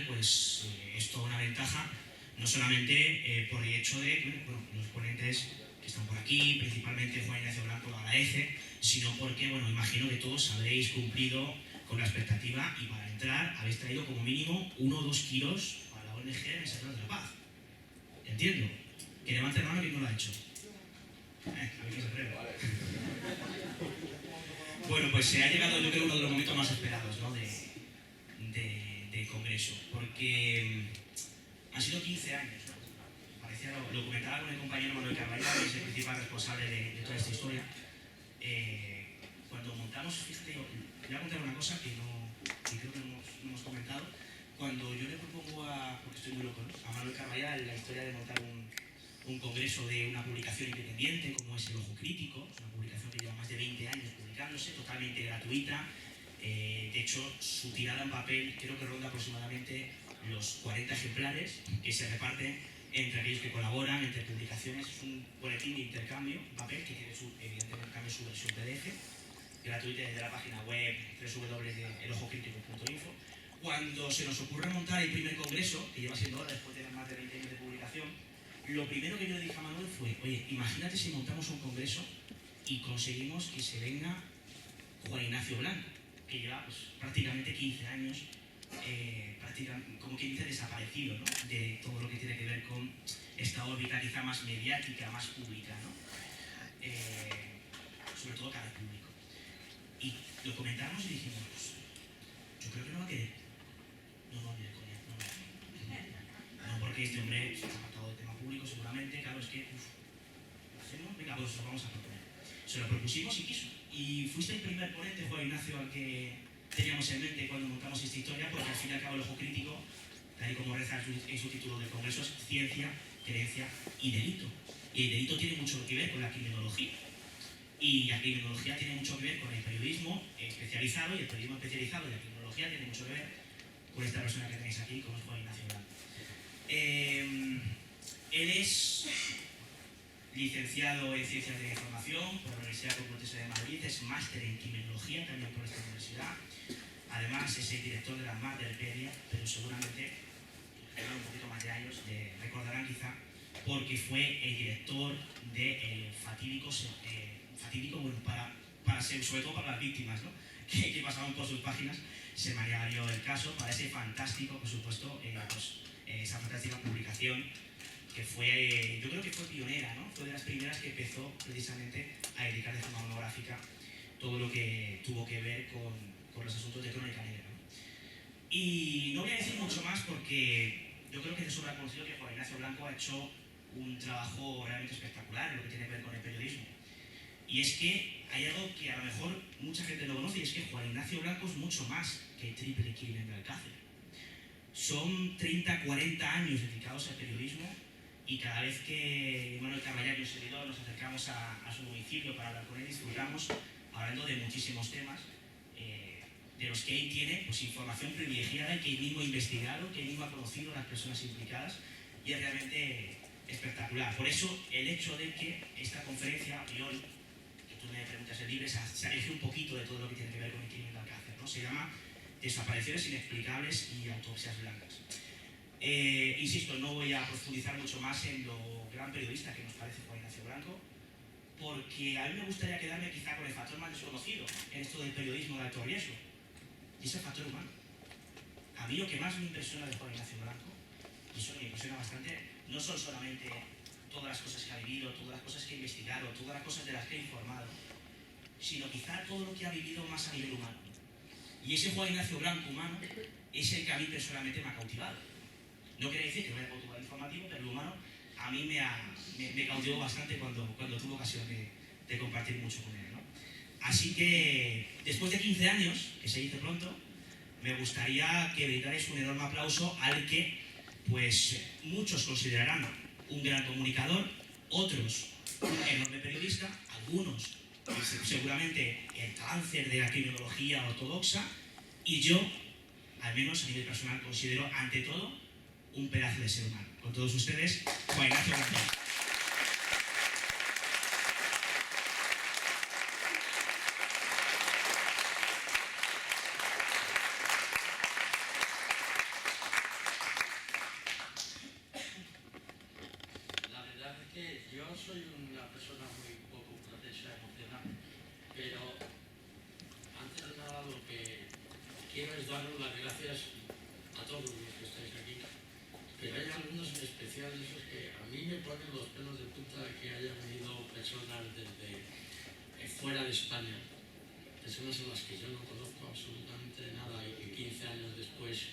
pues es toda una ventaja, no solamente por el hecho de que bueno, los ponentes que están por aquí, principalmente Juan Ignacio Blanco lo agradece, sino porque, bueno, imagino que todos habréis cumplido con la expectativa y para entrar habéis traído como mínimo 1 o 2 kilos para la ONG Mensajeros de la Paz. Entiendo. Que levante la mano quien no lo ha hecho. A ver quién se atreve. Bueno, pues se ha llegado, yo creo, uno de los momentos más esperados, ¿no? del Congreso, porque han sido 15 años, ¿no? Parecía, lo comentaba con el compañero Manuel Carvallal, que es el principal responsable de toda esta historia. Cuando montamos, fíjate, yo voy a contar una cosa que creo que no hemos comentado. Cuando yo le propongo porque estoy muy loco, ¿no?, a Manuel Carvallal la historia de montar un congreso de una publicación independiente como es El Ojo Crítico, es una publicación que lleva más de 20 años publicándose, totalmente gratuita. De hecho, su tirada en papel creo que ronda aproximadamente los 40 ejemplares que se reparten entre aquellos que colaboran, entre publicaciones. Es un boletín de intercambio en papel que tiene evidentemente también su versión PDF, gratuita desde la página web www.elojocrítico.info. Cuando se nos ocurre montar el primer congreso, que lleva siendo ahora después de más de 20 años de publicación, lo primero que yo le dije a Manuel fue: oye, imagínate si montamos un congreso y conseguimos que se venga Juan Ignacio Blanco, que lleva pues, prácticamente 15 años, como quien dice, desaparecido, ¿no?, de todo lo que tiene que ver con esta órbita quizá más mediática, más pública, ¿no? Sobre todo cara al público. Y lo comentamos y dijimos, pues, yo creo que no va a querer. No, ni de coña, no, porque este hombre se ha apartado del tema público seguramente. Claro, es que, ¿lo hacemos? Venga, pues lo vamos a proponer. Se lo propusimos y quiso. Y fuiste el primer ponente, Juan Ignacio, al que teníamos en mente cuando montamos esta historia, porque al fin y al cabo El Ojo Crítico, tal y como reza en su título del congreso, es ciencia, creencia y delito. Y el delito tiene mucho que ver con la criminología. Y la criminología tiene mucho que ver con el periodismo especializado, y el periodismo especializado y la criminología tiene mucho que ver con esta persona que tenéis aquí, como es Juan Ignacio Blanco. Él es licenciado en Ciencias de la Información por la Universidad Complutense de Madrid, es máster en Criminología también por esta universidad. Además es el director de la Mother Pedia, pero seguramente, un poquito más de años, recordarán quizá, porque fue el director de fatídico, bueno, para ser, sobre todo para las víctimas, ¿no?, que pasaban por sus páginas, semanario El Caso, para ese fantástico, por supuesto, esa fantástica publicación que fue, yo creo que fue pionera, ¿no? Fue de las primeras que empezó precisamente a dedicar de forma monográfica todo lo que tuvo que ver con los asuntos de Crónica Negra, ¿no? Y no voy a decir mucho más porque yo creo que de sobra conocido que Juan Ignacio Blanco ha hecho un trabajo realmente espectacular en lo que tiene que ver con el periodismo. Y es que hay algo que a lo mejor mucha gente no conoce, y es que Juan Ignacio Blanco es mucho más que el triple crimen de Alcácer. Son 30, 40 años dedicados al periodismo, y cada vez que Manuel Carvallal y un servidor nos acercamos a su domicilio para hablar con él, disfrutamos hablando de muchísimos temas, de los que él tiene pues, información privilegiada, y que él mismo ha investigado, que él mismo ha conocido a las personas implicadas, y es realmente espectacular. Por eso el hecho de que esta conferencia, y hoy, que tú me preguntas el libre, se aleje un poquito de todo lo que tiene que ver con el crimen de Alcácer, ¿no? Se llama Desapariciones inexplicables y autopsias blancas. Insisto, no voy a profundizar mucho más en lo gran periodista que nos parece Juan Ignacio Blanco, porque a mí me gustaría quedarme quizá con el factor más desconocido en esto del periodismo de alto riesgo, y es el factor humano. A mí lo que más me impresiona de Juan Ignacio Blanco, y eso me impresiona bastante, no son solamente todas las cosas que ha vivido, todas las cosas que ha investigado, todas las cosas de las que ha informado, sino quizá todo lo que ha vivido más a nivel humano. Y ese Juan Ignacio Blanco humano es el que a mí personalmente me ha cautivado. No quiere decir que no haya cautivado informativo, pero el humano a mí me cautivó bastante cuando tuve ocasión de compartir mucho con él, ¿no? Así que, después de 15 años, que se dice pronto, me gustaría que brindarais un enorme aplauso al que, pues, muchos considerarán un gran comunicador, otros un enorme periodista, algunos seguramente el cáncer de la criminología ortodoxa, y yo, al menos a nivel personal, considero ante todo un pedazo de ser humano. Con todos ustedes, Juan Ignacio Blanco. quiero es daros las gracias a todos los que estáis aquí, pero hay algunos en especial de esos que a mí me ponen los pelos de punta de que hayan venido personas desde fuera de España, personas en las que yo no conozco absolutamente nada y que 15 años después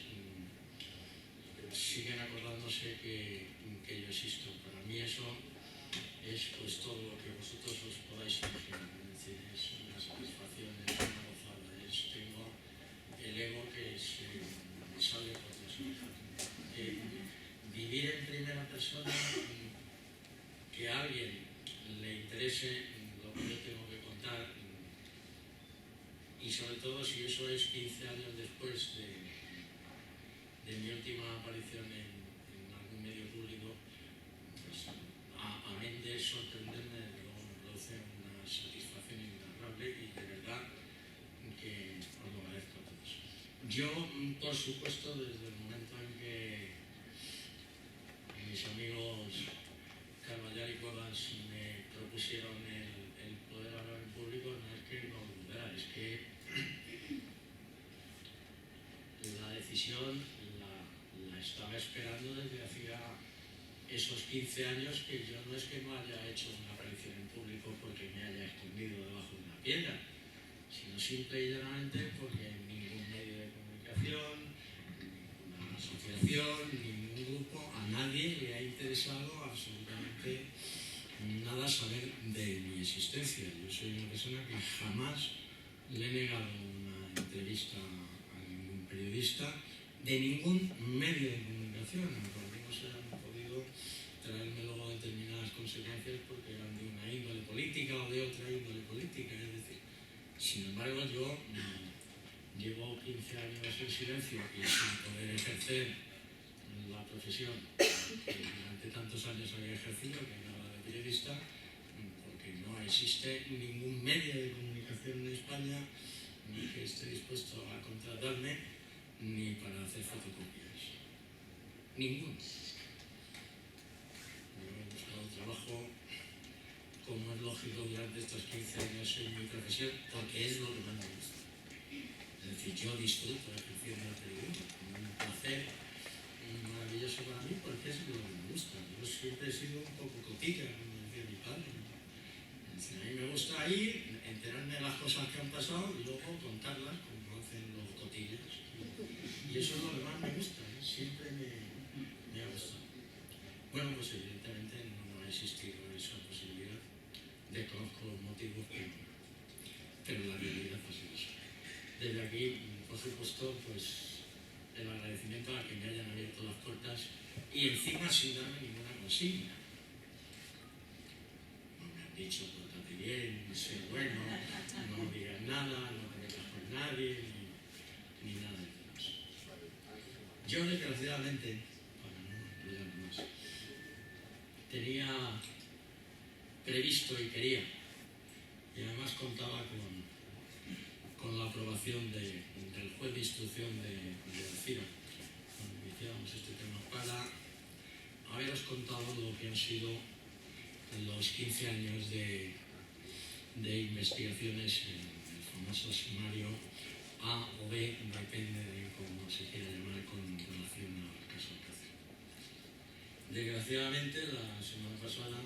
siguen acordándose que yo existo. Para mí eso es pues todo lo que vosotros os podáis imaginar. Es decir, es una satisfacción, es una gozada, tengo el ego que me sale por los ojos. Vivir en primera persona, que a alguien le interese lo que yo tengo que contar, y sobre todo si eso es 15 años después de mi última aparición en algún medio público, pues amén de sorprenderme, luego me produce una satisfacción inenarrable y de verdad que os lo agradezco a todos. Yo, por supuesto, desde el momento en que mis amigos Carballar y Cuevas me propusieron el poder hablar en público, no es que no dudara, es que la decisión la estaba esperando desde hacía esos 15 años, que yo no es que no haya hecho una aparición en público porque me haya escondido debajo de una piedra, sino simple y llanamente porque ningún medio de comunicación, ninguna asociación, ningún grupo, a nadie le ha interesado absolutamente nada saber de mi existencia. Yo soy una persona que jamás le he negado una entrevista a ningún periodista de ningún medio de comunicación, porque no se han podido traerme luego determinadas consecuencias porque eran de una índole política o de otra índole política. Es decir, sin embargo, yo llevo 15 años en silencio y sin poder ejercer la profesión que durante tantos años había ejercido, que era la de periodista, porque no existe ningún medio de comunicación en España ni que esté dispuesto a contratarme ni para hacer fotocopias. Ninguno. Yo he buscado trabajo, como es lógico, durante estos 15 años en mi profesión, porque es lo que más me gusta. Es decir, yo disfruto ejerciendo el periodismo, como un placer maravilloso para mí, porque es lo que me gusta. Yo siempre he sido un poco cotilla, como decía mi padre. A mí me gusta ir, enterarme de las cosas que han pasado y luego contarlas como hacen los cotillas. Y eso es lo que más me gusta, siempre me ha gustado. Bueno, pues evidentemente no ha existido esa posibilidad. Desconozco los motivos, pero la realidad ha sido eso. Desde aquí, por supuesto, pues el agradecimiento a que me hayan abierto las puertas y encima sin darme ninguna consigna. No me han dicho pórtate bien, sé bueno, no digas nada, no te metas con nadie, ni nada de eso. Yo, desgraciadamente, para no enrollarme más, tenía previsto y quería, y además contaba con la aprobación del juez de instrucción de Alcira, cuando iniciábamos este tema, para haberos contado lo que han sido los 15 años de investigaciones en el famoso sumario A o B, depende de cómo se quiera llamar, con relación al caso Alcácer. Desgraciadamente, la semana pasada,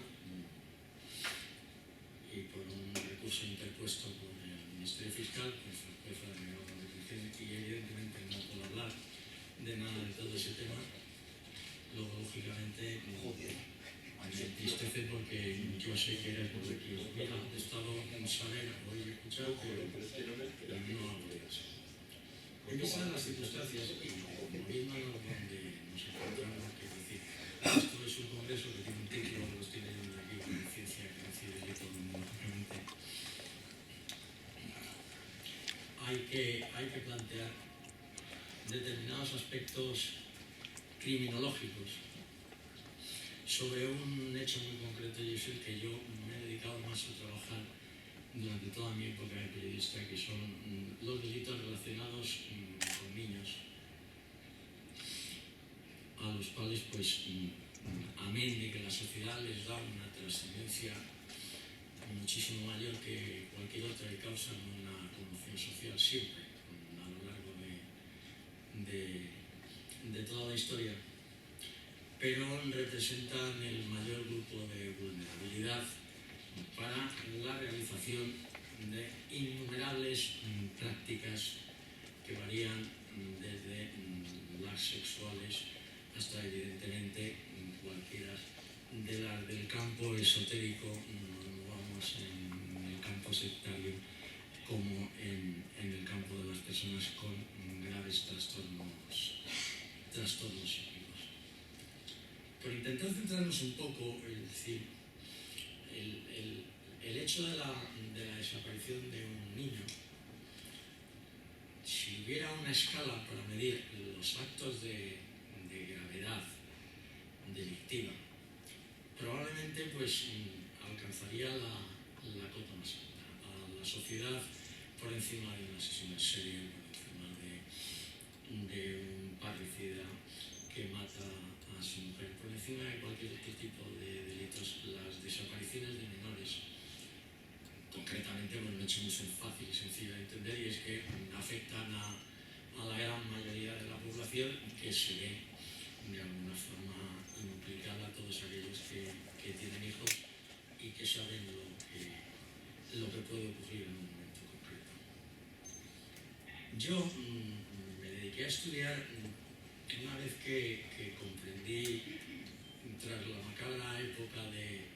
y por un recurso interpuesto por el Ministerio Fiscal, pues el juez ha denegado la petición y evidentemente no puedo hablar de nada de todo ese tema. Luego, lógicamente, me entristece porque yo sé que eres por el que os hubiera gustado saber o escuchar, pero no hablo de eso. En vistas las circunstancias y moviéndonos donde nos encontramos, que decir, esto es un congreso que tiene un título, lo estoy leyendo aquí, de ciencia que recibe de todo el mundo, lógicamente. Hay que plantear determinados aspectos criminológicos sobre un hecho muy concreto, y es el que yo me he dedicado más a trabajar durante toda mi época de periodista, que son los delitos relacionados con niños, a los cuales, pues, amén de que la sociedad les da una trascendencia muchísimo mayor que cualquier otra, que causan una conmoción social siempre, a lo largo de toda la historia, pero representan el mayor grupo de vulnerabilidad para la realización de innumerables prácticas que varían desde las sexuales hasta evidentemente cualquiera de las del campo esotérico, vamos, en el campo sectario, como en el campo de las personas con graves trastornos psíquicos. Por intentar centrarnos un poco, es decir, el hecho de la desaparición de un niño, si hubiera una escala para medir los actos de gravedad delictiva, probablemente pues alcanzaría la cota más alta. A la sociedad por encima de un asesino en serie, por encima de un parricida que mata a su mujer, por encima de cualquier otro tipo de delitos. Las desapariciones de menores, concretamente, por un hecho muy fácil y sencillo de entender, y es que afectan a la gran mayoría de la población, que se ve de alguna forma implicada a todos aquellos que tienen hijos y que saben lo que puede ocurrir en un momento concreto. Yo me dediqué a estudiar una vez que comprendí, tras la macabra época de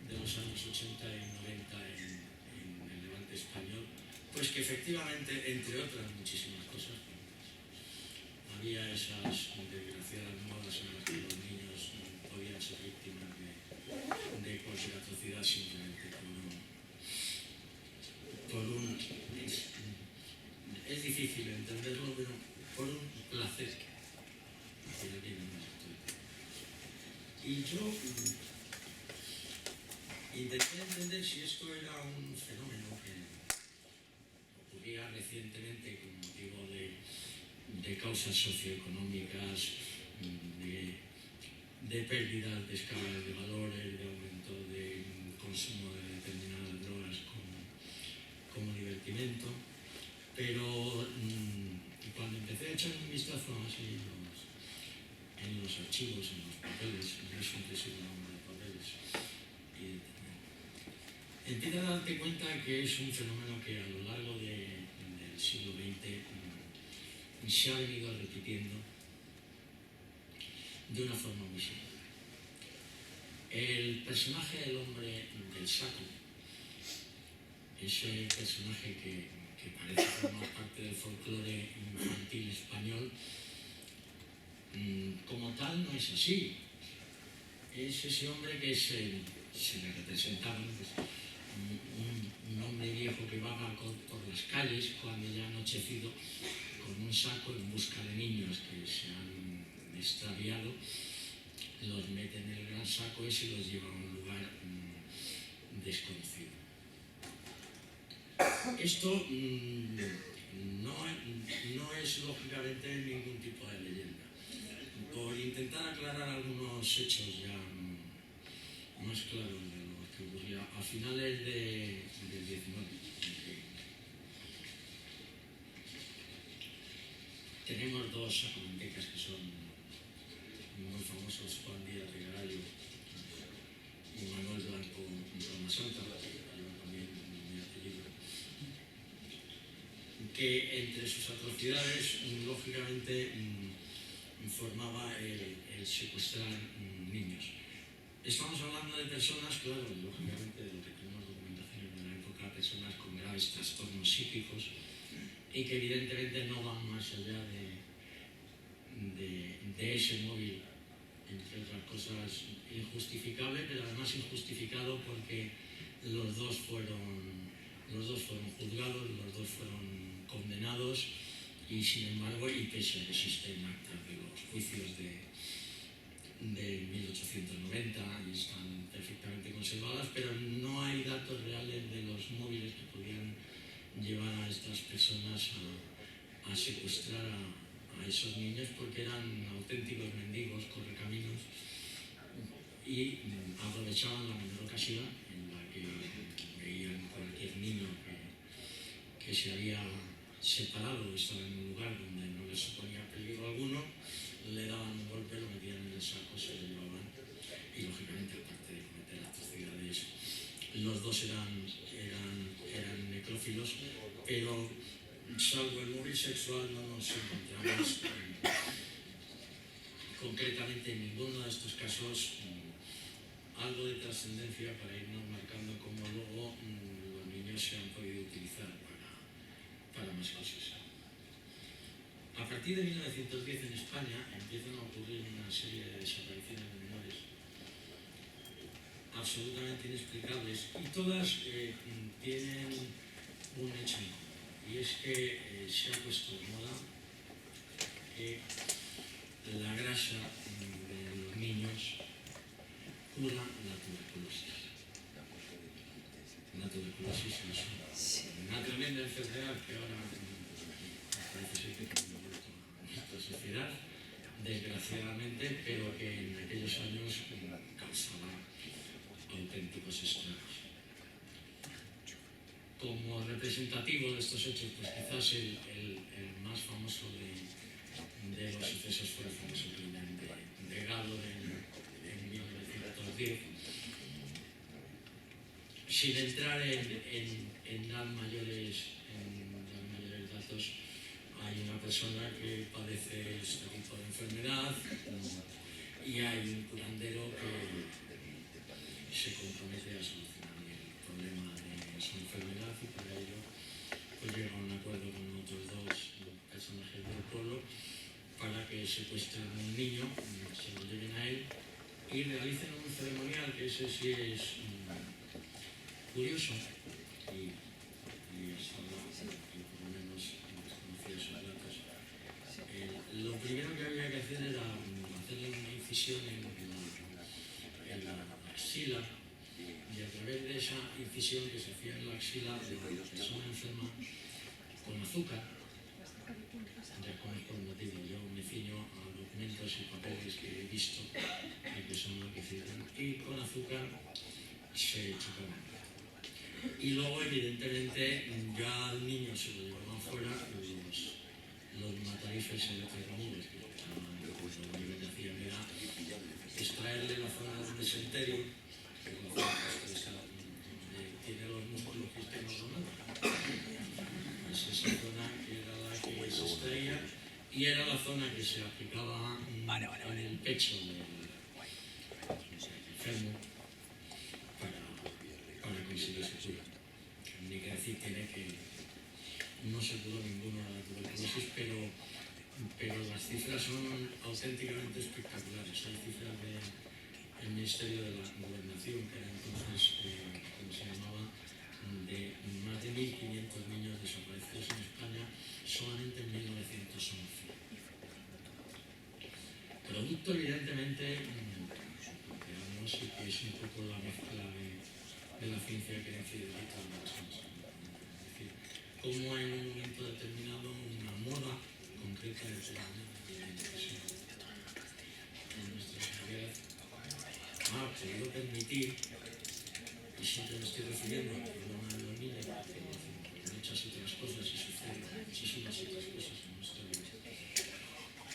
los años 80 y 90 en el Levante español, pues que efectivamente, entre otras muchísimas cosas, había esas desgraciadas modas en las que los niños podían ser víctimas de cualquier atrocidad simplemente por un es difícil entenderlo, pero por un placer. Y yo intenté entender si esto era un fenómeno que ocurría recientemente con motivo de causas socioeconómicas, de pérdidas de escalas de valores, de aumento de consumo de determinadas drogas como divertimento, pero cuando empecé a echar un vistazo así en los archivos, en los papeles, yo siempre he sido un hombre de papeles, y empieza a darte cuenta que es un fenómeno que a lo largo del siglo XX se ha venido repitiendo de una forma muy singular. El personaje del hombre del saco, ese personaje que parece formar parte del folclore infantil español, como tal no es así. Es ese hombre que se le representaba, un hombre viejo que vaga por las calles cuando ya ha anochecido, con un saco en busca de niños que se han extraviado, los mete en el gran saco ese y los lleva a un lugar desconocido. Esto no es lógicamente ningún tipo de leyenda. Por intentar aclarar algunos hechos ya más claros de lo que ocurría a finales del XIX. Tenemos dos sacramentecas que son muy famosos, Juan Díaz de Garallo y Manuel Blanco Roma Santa, que lleva también mi apellido, que entre sus atrocidades, lógicamente, informaba el secuestrar niños. Estamos hablando de personas, claro, lógicamente, de lo que tenemos documentación de la época, personas con graves trastornos psíquicos y que evidentemente no van más allá de ese móvil, entre otras cosas, injustificable, pero además injustificado porque los dos fueron juzgados, los dos fueron condenados y, sin embargo, y pese a que existen actas de los juicios de 1890 y están perfectamente conservadas, pero no hay datos reales de los móviles que podían llevar a estas personas a secuestrar a esos niños, porque eran auténticos mendigos, correcaminos, y aprovechaban la menor ocasión en la que veían cualquier niño que se había separado, estaba en un lugar donde no le suponía peligro alguno, le daban un golpe, lo metían en el saco, se lo llevaban y lógicamente, aparte de cometer atrocidades, los dos eran necrófilos, pero salvo el móvil sexual no nos encontramos concretamente en ninguno de estos casos algo de trascendencia para irnos marcando cómo luego los niños se han podido utilizar para más cosas. A partir de 1910 en España empiezan a ocurrir una serie de desapariciones de menores absolutamente inexplicables y todas tienen un hecho en común, y es que se ha puesto de moda que la grasa de los niños cura la tuberculosis. La tuberculosis es una tremenda enfermedad que ahora parece ser que tiene vuelto a nuestra sociedad, desgraciadamente, pero que en aquellos años causaba auténticos estragos. Como representativo de estos hechos, pues quizás el más famoso de los sucesos fue el famoso crimen de Galo en 1910. Sin entrar en dar mayores datos, hay una persona que padece este tipo de enfermedad y hay un curandero que se compromete a solucionar el problema de su enfermedad, y para ello pues llega a un acuerdo con otros dos personajes del pueblo para que secuestren a un niño, se lo lleven a él y realicen un ceremonial que ese sí es curioso y hasta ahora, por lo menos desconocía esos datos. Lo primero que había que hacer era hacerle una incisión en la axila, y a través de esa incisión que se hacía en la axila de la persona enferma con azúcar, ya conozco el motivo, yo me ciño a documentos y papeles que he visto y que son lo que citan, y con azúcar se chupaban. Y luego, evidentemente, ya al niño se lo llevaban fuera los matarifes electrocomúnicos, que lo único que hacían era extraerle la zona del mesenterio, que es la zona donde tiene los músculos que usted no conoce. Es esa zona que era la que se extraía y era la zona que se aplicaba en el pecho del enfermo para conseguir su cura. Ni que decir tiene que no se curó ninguno de la tuberculosis, pero las cifras son auténticamente espectaculares. Hay cifras del Ministerio de la Gobernación, que era entonces, como se llamaba, de más de 1.500 niños desaparecidos en España solamente en 1911. Producto, evidentemente, digamos, que es un poco la mezcla de la ciencia que necesita las cosas. Es decir, cómo en un momento determinado una moda concreta de la impresión en nuestra sociedad ha podido permitir, y siempre me estoy refiriendo al problema de los niños, porque muchas otras cosas y suceden muchísimas otras cosas en nuestra vida,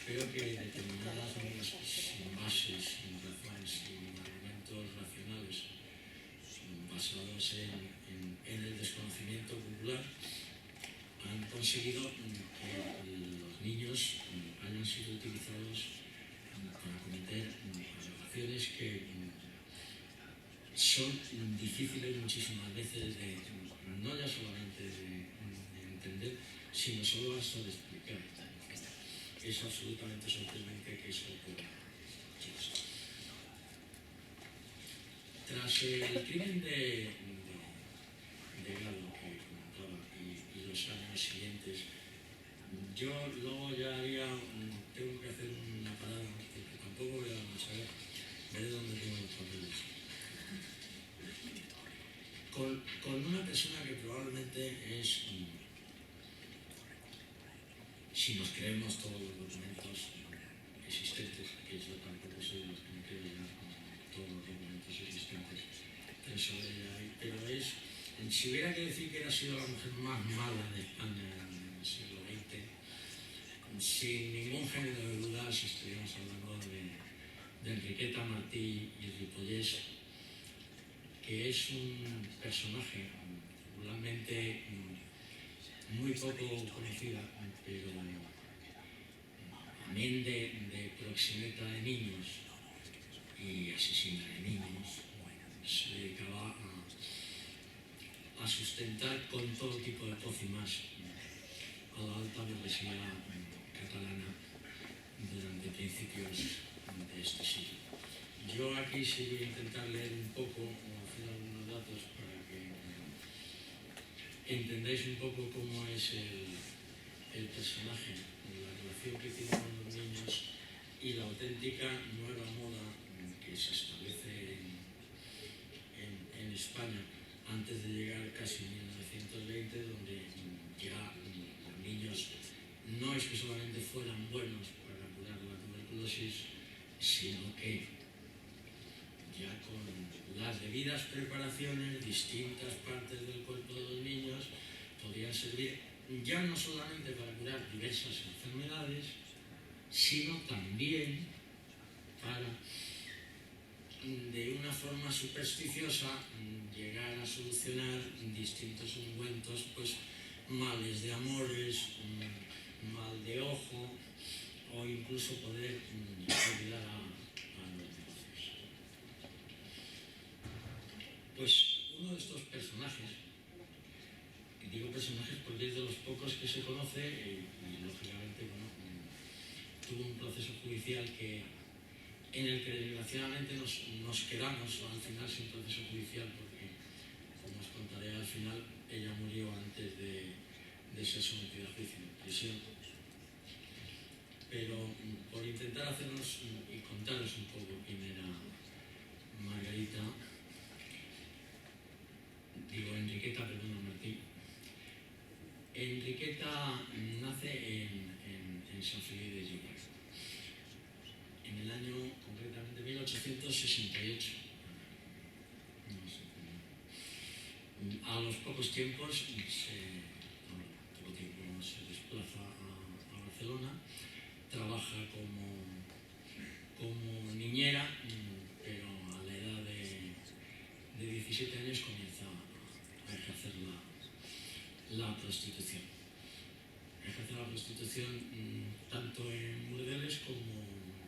pero que determinadas bases, razones y argumentos racionales basados en el desconocimiento popular han conseguido que los niños hayan sido utilizados para cometer aberraciones que son difíciles muchísimas veces no ya solamente de entender, sino solo hasta de explicar. Es absolutamente sorprendente que eso ocurra. Tras el crimen de Galo que comentaba y los años siguientes, yo luego ya tengo que hacer una parada, porque tampoco voy a saber, veré dónde tengo los papeles. Con una persona que probablemente es, si nos creemos todos los documentos existentes, que yo tampoco soy de los que me creo ya todos los documentos existentes, pero sobre ella hay, pero si hubiera que decir que ha sido la mujer más mala de España en el siglo sin ningún género de dudas estaríamos hablando de Enriqueta Martí y Ripollés, que es un personaje regularmente muy poco conocida, pero amén de proxeneta de niños y asesina de niños, se dedicaba a sustentar con todo tipo de pócimas a la alta burguesía catalana durante principios de este siglo. Yo aquí sí voy a intentar leer un poco, o hacer algunos datos para que entendáis un poco cómo es el personaje, la relación que tiene con los niños y la auténtica nueva moda que se establece en España antes de llegar casi en 1920, donde ya los niños no es que solamente fueran buenos para curar la tuberculosis, sino que ya con las debidas preparaciones, distintas partes del cuerpo de los niños podían servir ya no solamente para curar diversas enfermedades, sino también para, de una forma supersticiosa, llegar a solucionar distintos ungüentos, pues males de amores, mal de ojo, o incluso poder ayudar a los negocios. Pues uno de estos personajes, y digo personajes porque es de los pocos que se conoce, y lógicamente, bueno, tuvo un proceso judicial en el que desgraciadamente nos quedamos al final sin proceso judicial, porque, como os contaré al final, ella murió antes de ser sometida a juicio en prisión. Pero por intentar hacernos y contaros un poco quién era Margarita, digo Enriqueta, perdón, Martí. Enriqueta nace en San Feliu de Llobregat, en el año, concretamente, 1868. A los pocos tiempos se desplaza a Barcelona, trabaja como niñera, pero a la edad de 17 años comienza a ejercer la prostitución. Ejerce la prostitución tanto en burdeles como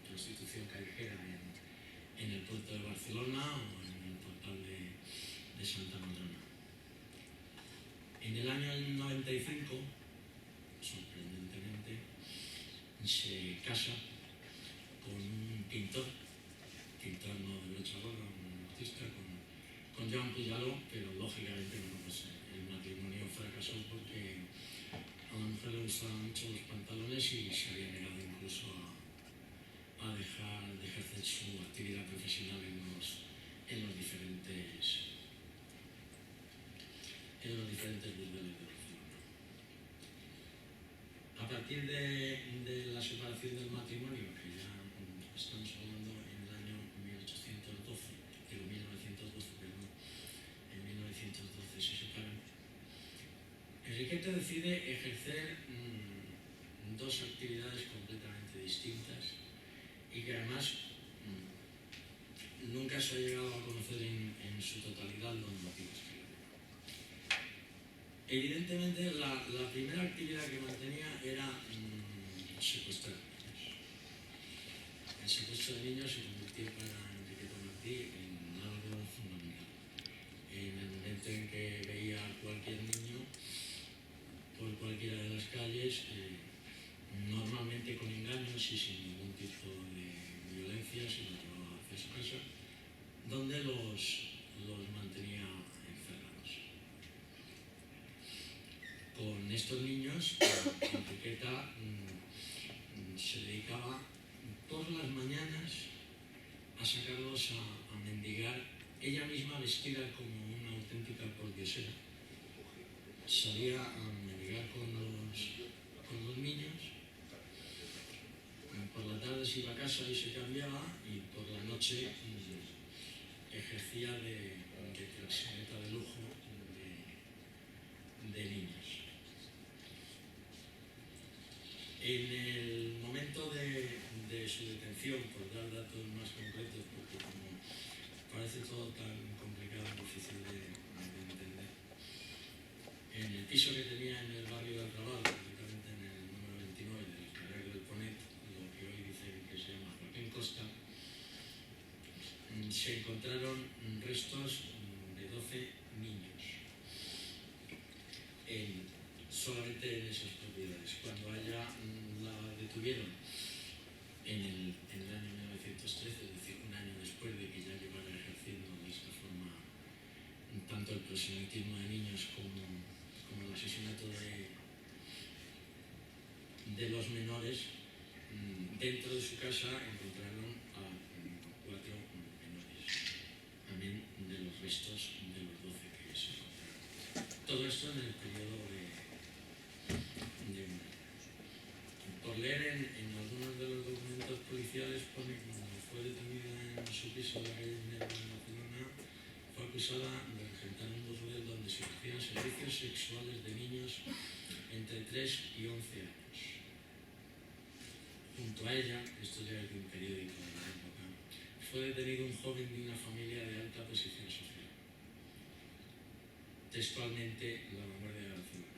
prostitución callejera en el puerto de Barcelona o en el portal de Santa Madrona. En el año 95, sorprendentemente, se casa con un pintor no de brocha gorda, un artista, con Joan Puyaló, pero lógicamente bueno, pues el matrimonio fracasó porque a la mujer le gustaban mucho los pantalones y se había negado incluso a dejar de ejercer su actividad profesional en los diferentes burdeles de Barcelona. A partir de la separación del matrimonio, que ya estamos hablando en el año 1912, en 1912 se separan, Enriqueta decide ejercer dos actividades completamente distintas y que además nunca se ha llegado a conocer en su totalidad los motivos que le llevan. Evidentemente, la primera actividad que mantenía era secuestrar niños. El secuestro de niños se convirtió para Enriqueta Martí en algo fundamental. En el momento en que veía a cualquier niño por cualquiera de las calles, normalmente con engaños y sin ningún tipo de violencia, se los llevaba hacia su casa, donde los mantenía encerrados. Con estos niños, Enriqueta se dedicaba por las mañanas a sacarlos a mendigar, ella misma vestida como una auténtica pordiosera. Salía a mendigar con los niños, por la tarde se iba a casa y se cambiaba, y por la noche ejercía de proxeneta de lujo de niños. En el su detención, por dar datos más concretos, porque como parece todo tan complicado y difícil de entender. En el piso que tenía en el barrio del Raval, concretamente en el número 29 del Carrer del Ponet, lo que hoy dicen que se llama Joaquín Costa, se encontraron restos de 12 niños solamente en esas propiedades. Cuando ella la detuvieron en el año 1913, es decir, un año después de que ya llevara ejerciendo de esta forma tanto el proselitismo de niños como el asesinato de los menores, dentro de su casa encontraron a 4 menores, también de los restos de los 12 que se encontraron. Todo esto en el periodo de un año. Por leer en algunos de los documentos policiales pone que cuando fue detenida en su piso de la calle Minera de Barcelona, fue acusada de regentar un burdel donde se hacían servicios sexuales de niños entre 3 y 11 años. Junto a ella, esto ya es de un periódico de la época, fue detenido un joven de una familia de alta posición social. Textualmente, La Vanguardia de Barcelona.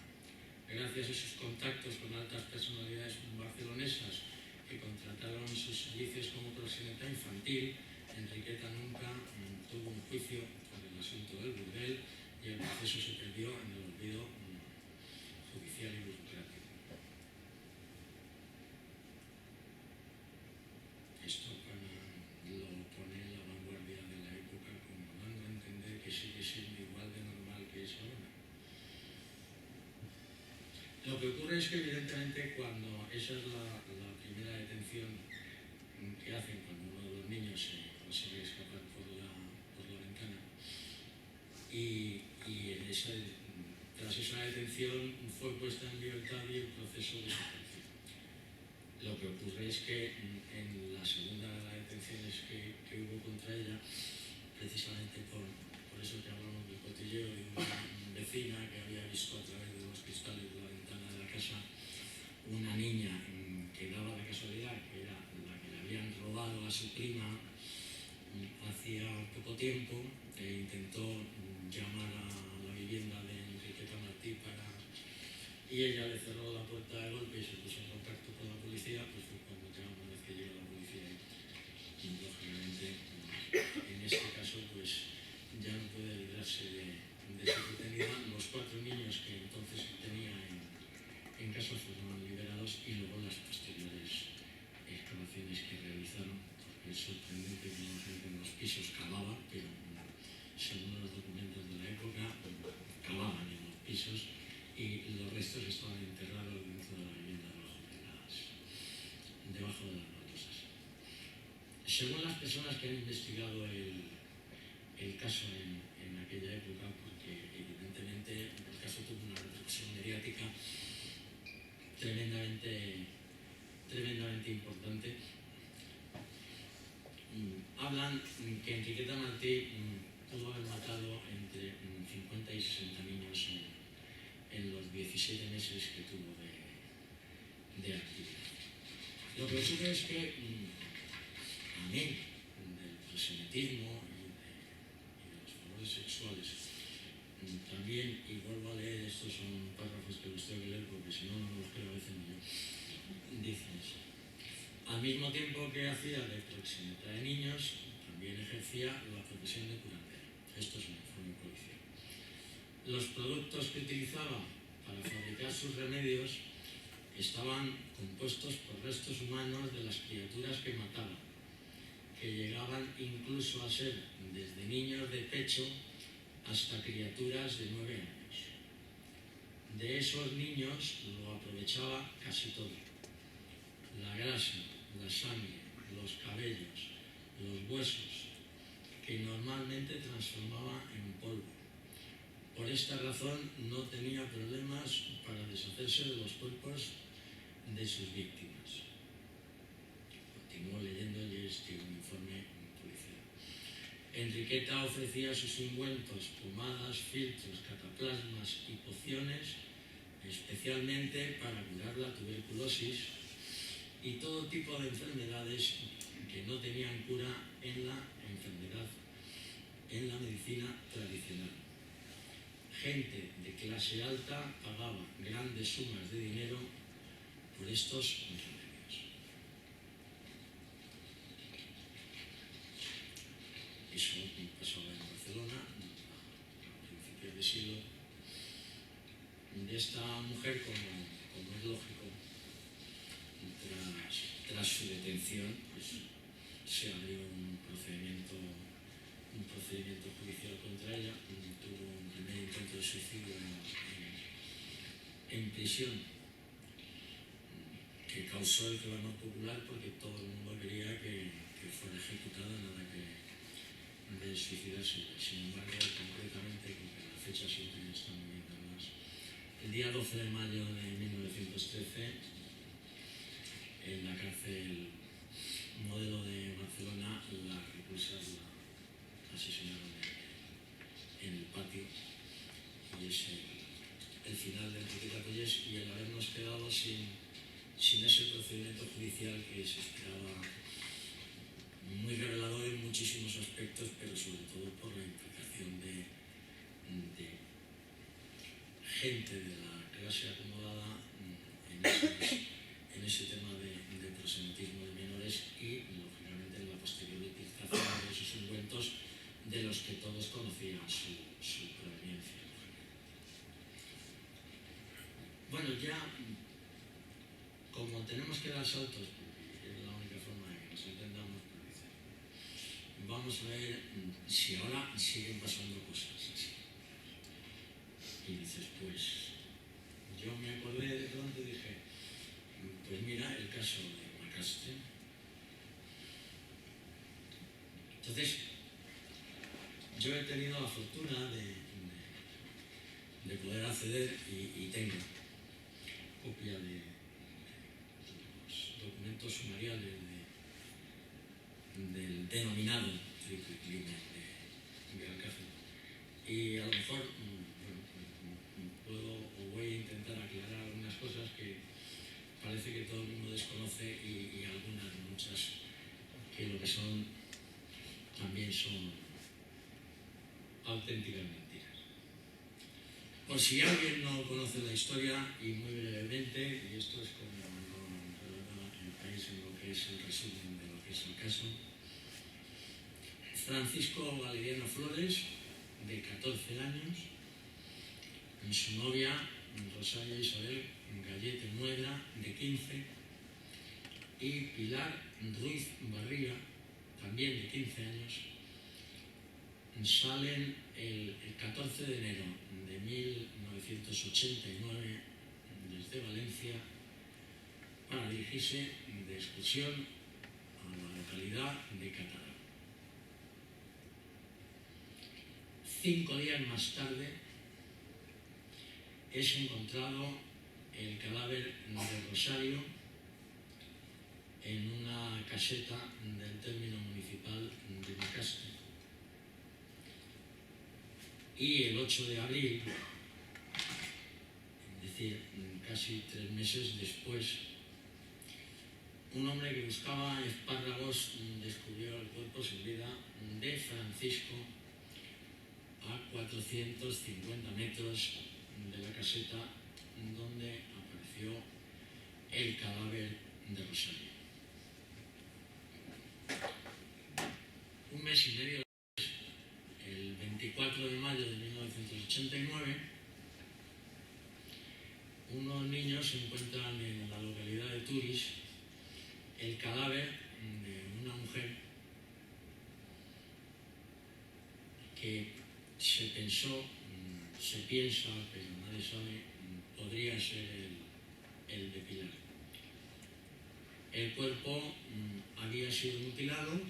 Gracias a sus contactos con altas personalidades barcelonesas que contrataron sus servicios como proxeneta infantil, Enriqueta nunca tuvo un juicio por el asunto del burdel y el proceso se perdió en el olvido judicial y burocrático. Esto lo pone La Vanguardia de la época como dando a entender que sigue siendo igual de normal que es ahora. Lo que ocurre es que evidentemente cuando esa es la primera detención que hacen cuando uno de los niños se consigue escapar por la ventana y tras esa detención fue puesta en libertad y el proceso desapareció. Lo que ocurre es que en la segunda de las detenciones que hubo contra ella, precisamente por eso que hablamos del cotilleo de una vecina que había visto a través de los cristales de la ventana de la casa una niña que daba la casualidad que era la que le habían robado a su prima hacía poco tiempo, e intentó llamar a la vivienda de Enriqueta Martí y ella le cerró la puerta de golpe y se puso en contacto con la policía, pues fue cuando ya una vez que llegó la policía y lógicamente en este caso pues ya no puede librarse de ser detenida. Los 4 niños que entonces tenía en casa fueron liberados y luego las posteriores excavaciones que realizaron, porque es sorprendente que la gente en los pisos cavaba, pero según los documentos de la época cavaban en los pisos y los restos estaban enterrados dentro de la vivienda debajo de las baldosas. Según las personas que han investigado el caso en aquella época, porque evidentemente el caso tuvo una repercusión mediática tremendamente importante, hablan que Enriqueta Martí pudo haber matado entre 50 y 60 niños en los 17 meses que tuvo de actividad. Lo que ocurre es que, amén del proselitismo y de los favores sexuales, también, y vuelvo a leer, estos son párrafos que los tengo que leer porque si no, no los creo a veces ni yo, dicen eso. Al mismo tiempo que hacía de proxeneta de niños, también ejercía la profesión de curandera. Esto es un informe policial. Los productos que utilizaba para fabricar sus remedios estaban compuestos por restos humanos de las criaturas que mataba, que llegaban incluso a ser desde niños de pecho hasta criaturas de 9 años. De esos niños lo aprovechaba casi todo: la grasa, la sangre, los cabellos, los huesos, que normalmente transformaba en polvo. Por esta razón no tenía problemas para deshacerse de los cuerpos de sus víctimas. Continúo leyendo este informe policial. Enriqueta ofrecía sus ungüentos, pomadas, filtros, cataplasmas y pociones especialmente para curar la tuberculosis y todo tipo de enfermedades que no tenían cura en la medicina tradicional. Gente de clase alta pagaba grandes sumas de dinero por estos remedios. Eso pasaba en Barcelona a principios de siglo. De esta mujer, como es lógico, tras su detención, pues, se abrió un procedimiento judicial contra ella. Tuvo un primer intento de suicidio en prisión, que causó el clamor popular porque todo el mundo quería que fuera ejecutada, nada que de suicidarse. Sin embargo, concretamente, porque la fecha siempre está muy bien dadas, el día 12 de mayo de 1913, en la cárcel Modelo de Barcelona, la repulsas la asesinaron en el patio, y es el final de Enrique Capellés, y el habernos quedado sin ese procedimiento judicial que se esperaba, muy revelador en muchísimos aspectos, pero sobre todo por la implicación de gente de la clase acomodada en ese tema de proxenetismo de menores y, lógicamente, en la posterior utilización de esos ungüentos de los que todos conocían su proveniencia. Bueno, ya, como tenemos que dar saltos, porque es la única forma de que nos entendamos, pues, vamos a ver si ahora siguen pasando cosas así. Y dices, pues, yo me acordé de pronto y dije, pues mira, el caso de Macastre. Entonces, yo he tenido la fortuna de poder acceder, y tengo copia de los documentos sumariales del denominado triple crimen de Alcácer. Y a lo mejor puedo o voy a intentar aclarar algunas cosas que parece que todo el mundo desconoce, y algunas, muchas, que lo que son también son auténticas mentiras. Por si alguien no conoce la historia, y muy brevemente, y esto es como el país en lo que es el resumen de lo que es el caso. Francisco Valeriano Flores, de 14 años, y su novia Rosario Isabel Gallete Muegra, de 15, y Pilar Ruiz Barriga, también de 15 años, salen el 14 de enero de 1989 desde Valencia para dirigirse de excursión a la localidad de Catarán. 5 días más tarde es encontrado el cadáver de Rosario en una caseta del término municipal de Macastre. Y el 8 de abril, es decir, casi 3 meses después, un hombre que buscaba espárragos descubrió el cuerpo sin vida de Francisco a 450 metros de la caseta donde apareció el cadáver de Rosario. Un mes y medio después, el 24 de mayo de 1989, unos niños encuentran en la localidad de Turis el cadáver de una mujer que se piensa, pero nadie sabe, podría ser el de Pilar. El cuerpo había sido mutilado,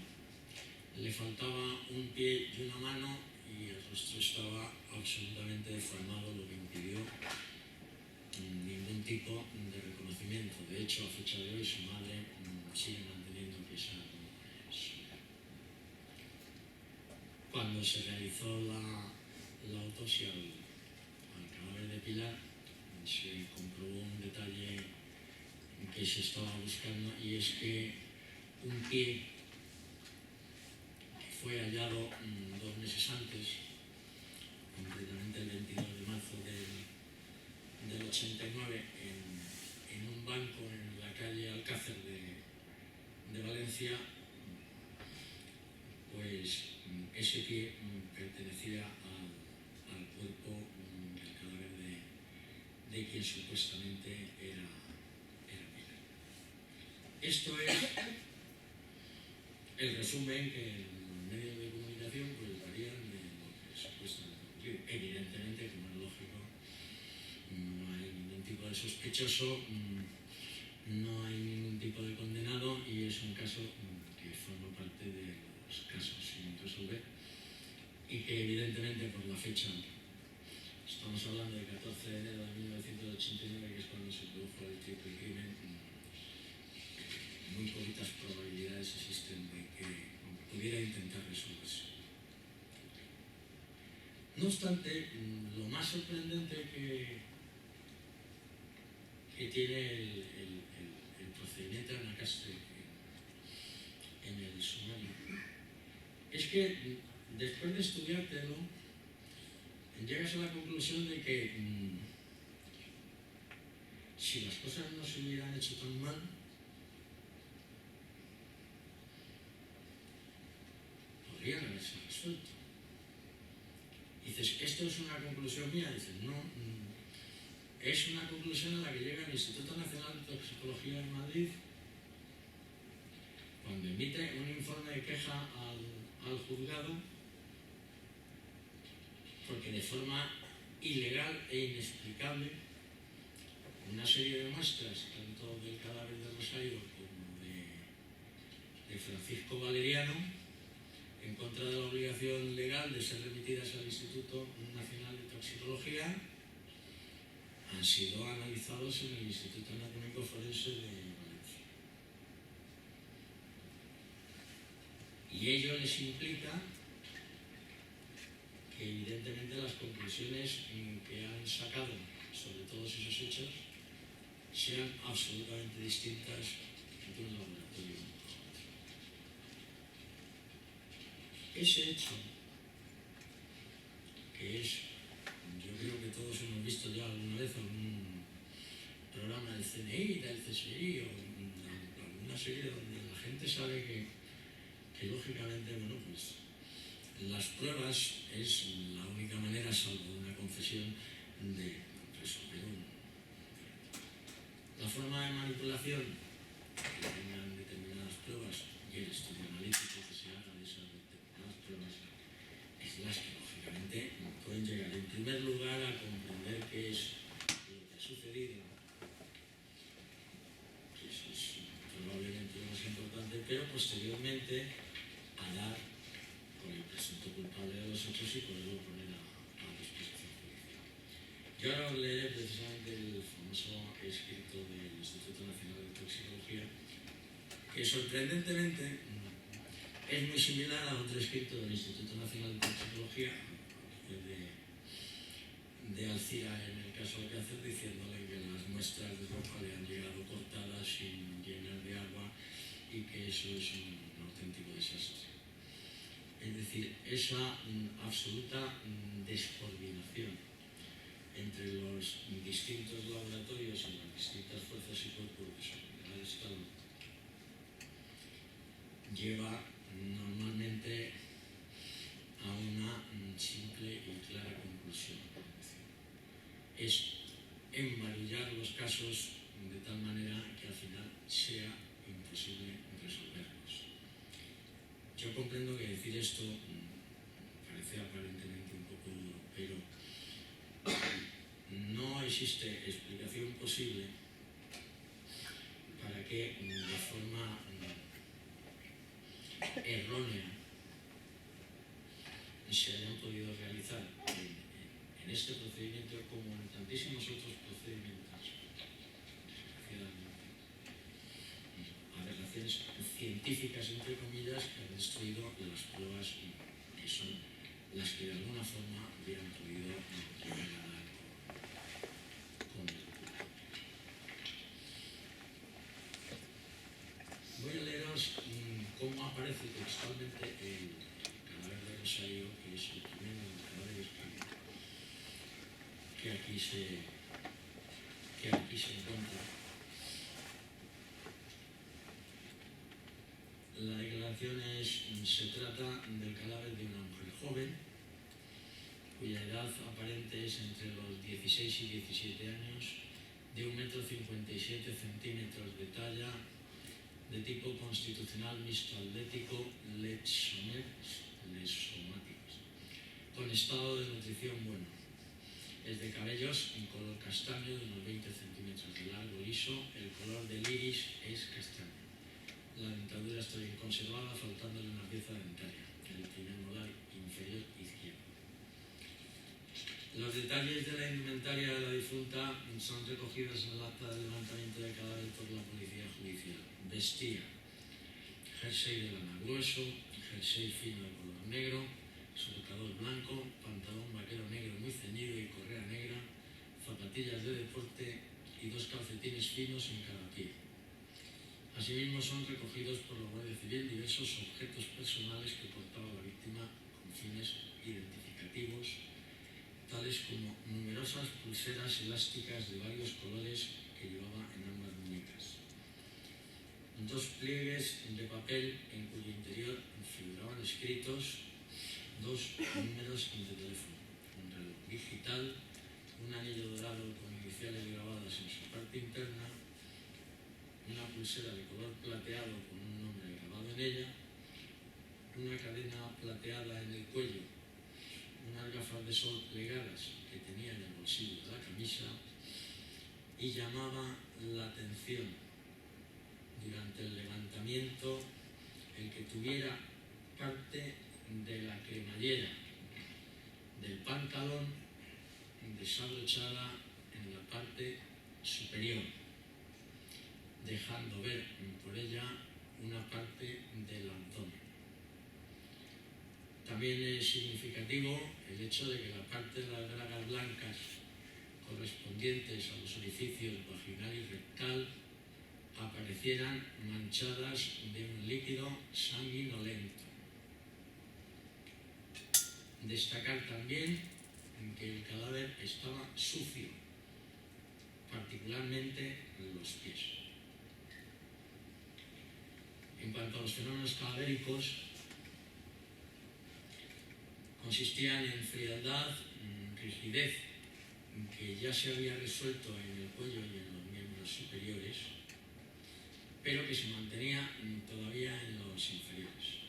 le faltaba un pie y una mano, y el rostro estaba absolutamente deformado, lo que impidió ningún tipo de reconocimiento. De hecho, a fecha de hoy, su madre sigue manteniendo que esa no es. Cuando se realizó la autopsia al cadáver de Pilar, se comprobó un detalle que que se estaba buscando, y es que un pie que fue hallado 2 meses antes, concretamente el 22 de marzo del 89, en un banco en la calle Alcácer de Valencia, pues ese pie pertenecía al cuerpo del cadáver de quien supuestamente era Pilar. Esto es el resumen que los medios de comunicación pues varían de lo que supuestamente ocurrió. Evidentemente, como es lógico, no hay ningún tipo de sospechoso, no hay ningún tipo de condenado, y es un caso que forma parte de los casos sin resolver, y que evidentemente por la fecha, estamos hablando del 14 de enero de 1989, que es cuando se produjo el triple crimen, muy poquitas probabilidades existen de que pudiera intentar resolverse. No obstante, lo más sorprendente que tiene el procedimiento de Anacastre en el sumario es que, después de estudiártelo, llegas a la conclusión de que si las cosas no se hubieran hecho tan mal, podrían haberse resuelto. Dices, ¿esto es una conclusión mía? Dices, no, es una conclusión a la que llega el Instituto Nacional de Toxicología de Madrid cuando emite un informe de queja al juzgado, porque de forma ilegal e inexplicable una serie de muestras, tanto del cadáver de Rosario como de Francisco Valeriano, en contra de la obligación legal de ser remitidas al Instituto Nacional de Toxicología, han sido analizados en el Instituto Anatómico Forense de Valencia. Y ello les implica que evidentemente las conclusiones que han sacado sobre todos esos hechos sean absolutamente distintas de un laboratorio a otro. Ese hecho, que es, yo creo que todos hemos visto ya alguna vez algún programa del CNI, del CSI o alguna serie donde la gente sabe que lógicamente, bueno, pues las pruebas es la única manera, salvo una confesión, de resolver un delito. La forma de manipulación que tengan determinadas pruebas y el estudio analítico que se haga de esas determinadas pruebas es las que lógicamente pueden llegar en primer lugar a comprender qué es lo que ha sucedido, que eso es probablemente lo más importante, pero posteriormente a dar con el presunto culpable de los hechos y poderlo poner a disposición judicial. Yo ahora os leeré precisamente el famoso escrito del Instituto Nacional de Toxicología, que sorprendentemente es muy similar a otro escrito del Instituto Nacional de Toxicología de Alcira en el caso Alcácer, diciéndole que las muestras de ropa le han llegado cortadas sin llenar de agua y que eso es un auténtico desastre. Es decir, esa absoluta descoordinación entre los distintos laboratorios y las distintas fuerzas y cuerpos de seguridad del Estado lleva normalmente a una simple y clara conclusión. Es embarillar los casos de tal manera que al final sea imposible resolverlos. Yo comprendo que decir esto parece aparentemente un poco duro, pero no existe explicación posible para que de forma errónea se hayan podido realizar en este procedimiento como en tantísimos otros procedimientos, desgraciadamente, aberraciones científicas, entre comillas, que han destruido las pruebas que son las que de alguna forma hubieran podido llegar a dar con el culpable. aparece textualmente el cadáver de Rosario, que es el primero de los cadáveres que aquí se encuentra. La declaración se trata del cadáver de una mujer joven, cuya edad aparente es entre los 16 y 17 años, de 1,57 m de talla, de tipo constitucional mixto atlético, lesomáticos, con estado de nutrición bueno. Es de cabellos en color castaño, de unos 20 centímetros de largo, liso. El color del iris es castaño. La dentadura está bien conservada, faltándole una pieza dentaria, el primer molar inferior izquierdo. Los detalles de la indumentaria de la difunta son recogidos en el acta de levantamiento de cadáver por la policía judicial. Vestía jersey de lana grueso, jersey fino de color negro, surcador blanco, pantalón vaquero negro muy ceñido y correa negra, zapatillas de deporte y 2 calcetines finos en cada pie. Asimismo, son recogidos por la Guardia Civil diversos objetos personales que portaba la víctima con fines identificativos, tales como numerosas pulseras elásticas de varios colores que llevaba en ambas muñecas. 2 pliegues de papel en cuyo interior figuraban escritos 2 números de teléfono, un reloj digital, un anillo dorado con iniciales grabadas en su parte interna, una pulsera de color plateado con un nombre grabado en ella, una cadena plateada en el cuello, unas gafas de sol plegadas que tenía en el bolsillo de la camisa, y llamaba la atención durante el levantamiento el que tuviera parte de la cremallera del pantalón desabrochada en la parte superior, dejando ver por ella una parte del abdomen. También es significativo el hecho de que la parte de las bragas blancas correspondientes a los orificios vaginal y rectal aparecieran manchadas de un líquido sanguinolento. Destacar también que el cadáver estaba sucio, particularmente los pies. En cuanto a los fenómenos cadavéricos, consistían en frialdad, rigidez, que ya se había resuelto en el cuello y en los miembros superiores, pero que se mantenía todavía en los inferiores.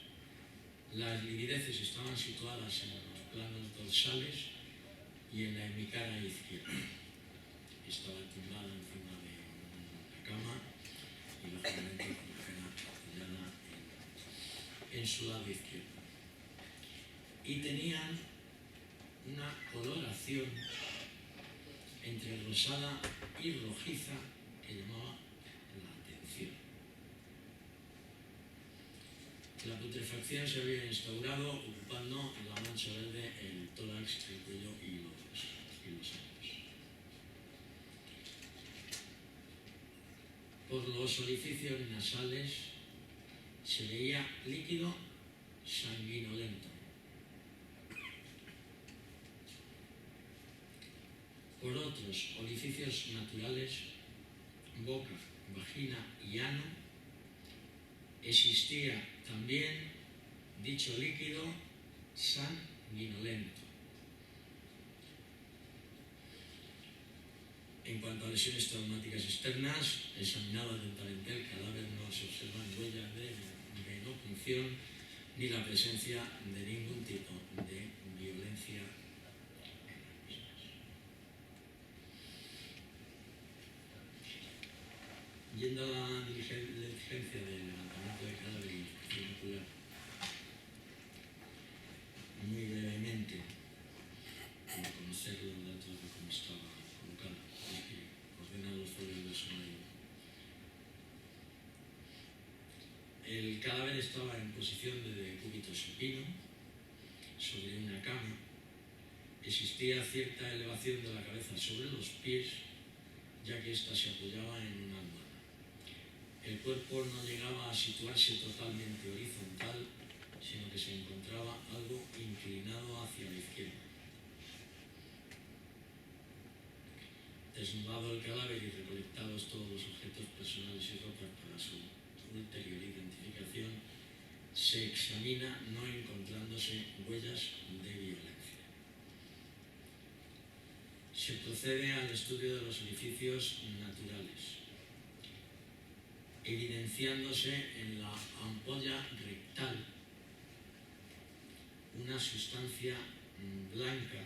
Las livideces estaban situadas en los planos dorsales y en la hemicara izquierda. Estaba tumbada encima de la cama y lógicamente con la cara apoyada en su lado izquierdo. Y tenían una coloración entre rosada y rojiza que llamaba la atención. La putrefacción se había instaurado ocupando la mancha verde, el tórax, el cuello y los hombros. Por los orificios nasales se veía líquido sanguinolento. Por otros orificios naturales, boca, vagina y ano, existía también dicho líquido sanguinolento. En cuanto a lesiones traumáticas externas, examinado atentamente el cadáver, no se observan huellas de venopunción ni la presencia de ningún tipo de violencia. Yendo a la diligencia del levantamiento de cadáver y inspección ocular, muy brevemente, para conocer los datos de cómo estaba colocado, ordenar los folios del sumario. El cadáver estaba en posición de decúbito supino, sobre una cama. Existía cierta elevación de la cabeza sobre los pies, ya que ésta se apoyaba en una almohada. El cuerpo no llegaba a situarse totalmente horizontal, sino que se encontraba algo inclinado hacia la izquierda. Desnudado el cadáver y recolectados todos los objetos personales y ropas para su ulterior identificación, se examina no encontrándose huellas de violencia. Se procede al estudio de los orificios naturales, evidenciándose en la ampolla rectal una sustancia blanca,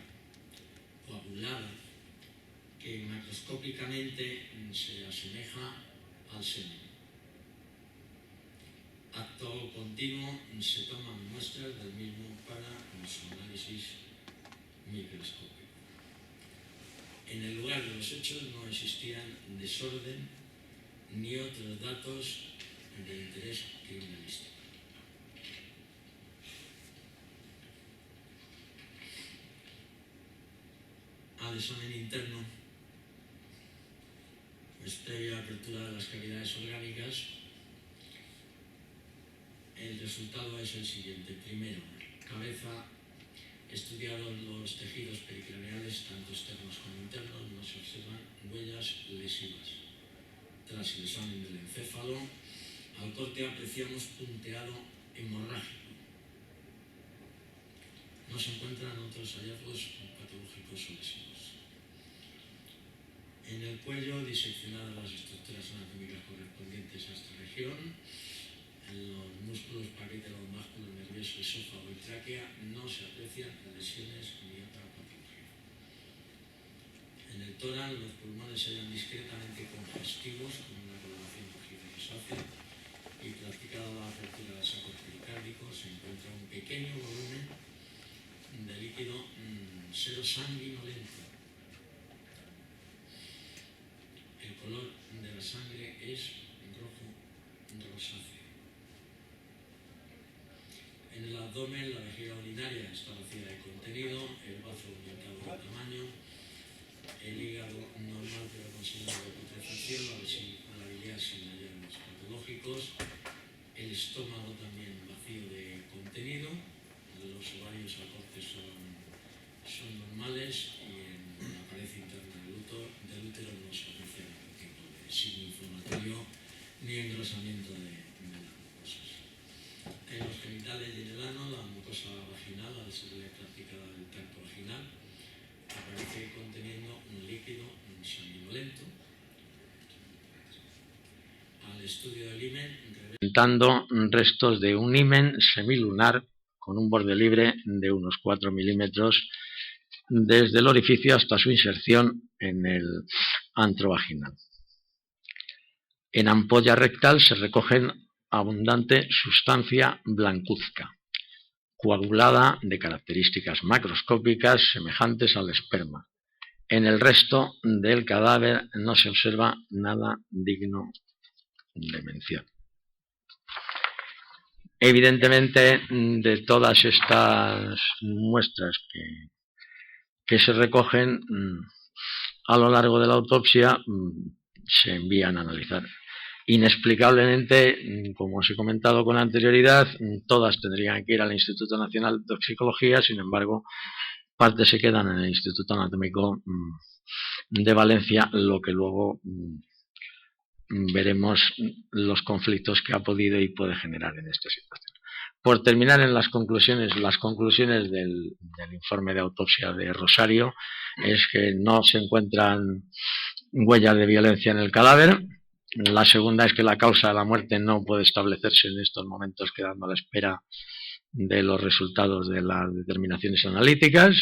coagulada, que macroscópicamente se asemeja al semen. Acto continuo se toman muestras del mismo para su análisis microscópico. En el lugar de los hechos no existían desorden ni otros datos de interés criminalístico. Al examen interno, pues previa apertura de las cavidades orgánicas, el resultado es el siguiente. Primero, cabeza, estudiados los tejidos pericraneales, tanto externos como internos, no se observan huellas lesivas. Tras el examen del encéfalo, al corte apreciamos punteado hemorrágico. No se encuentran otros hallazgos patológicos o lesivos. En el cuello, diseccionadas las estructuras anatómicas correspondientes a esta región. En los músculos paqueteromáculo, nervioso, esófago y tráquea no se aprecian lesiones ni otra patología. En el tórax, los pulmones se hallan discretamente congestivos con una coloración rojiza grisácea y practicada la apertura del saco pericárdico se encuentra un pequeño volumen de líquido serosanguinolento. El color de la sangre es rojo rosáceo. En el abdomen, la vejiga urinaria está vacía de contenido, el bazo aumentado de tamaño, el hígado normal pero con signos de putrefacción, la biliar sin hallazgos patológicos, el estómago también vacío de contenido, los ovarios al corte son normales y en la pared interna del útero no se aprecia ningún tipo de signo inflamatorio ni engrosamiento de las mucosas. En los genitales y en el ano, la mucosa vaginal, al serle practicada el tacto vaginal, aparece conteniendo un líquido sanguinolento. Al estudio del himen, presentando restos de un himen semilunar con un borde libre de unos 4 milímetros desde el orificio hasta su inserción en el antro vaginal. En ampolla rectal se recogen abundante sustancia blancuzca, coagulada de características macroscópicas semejantes al esperma. En el resto del cadáver no se observa nada digno de mención. Evidentemente, de todas estas muestras que se recogen a lo largo de la autopsia, se envían a analizar. Inexplicablemente, como os he comentado con anterioridad, todas tendrían que ir al Instituto Nacional de Toxicología, sin embargo, parte se quedan en el Instituto Anatómico de Valencia, lo que luego veremos los conflictos que ha podido y puede generar en esta situación. Por terminar en las conclusiones del informe de autopsia de Rosario es que no se encuentran huellas de violencia en el cadáver. La segunda es que la causa de la muerte no puede establecerse en estos momentos, quedando a la espera de los resultados de las determinaciones analíticas.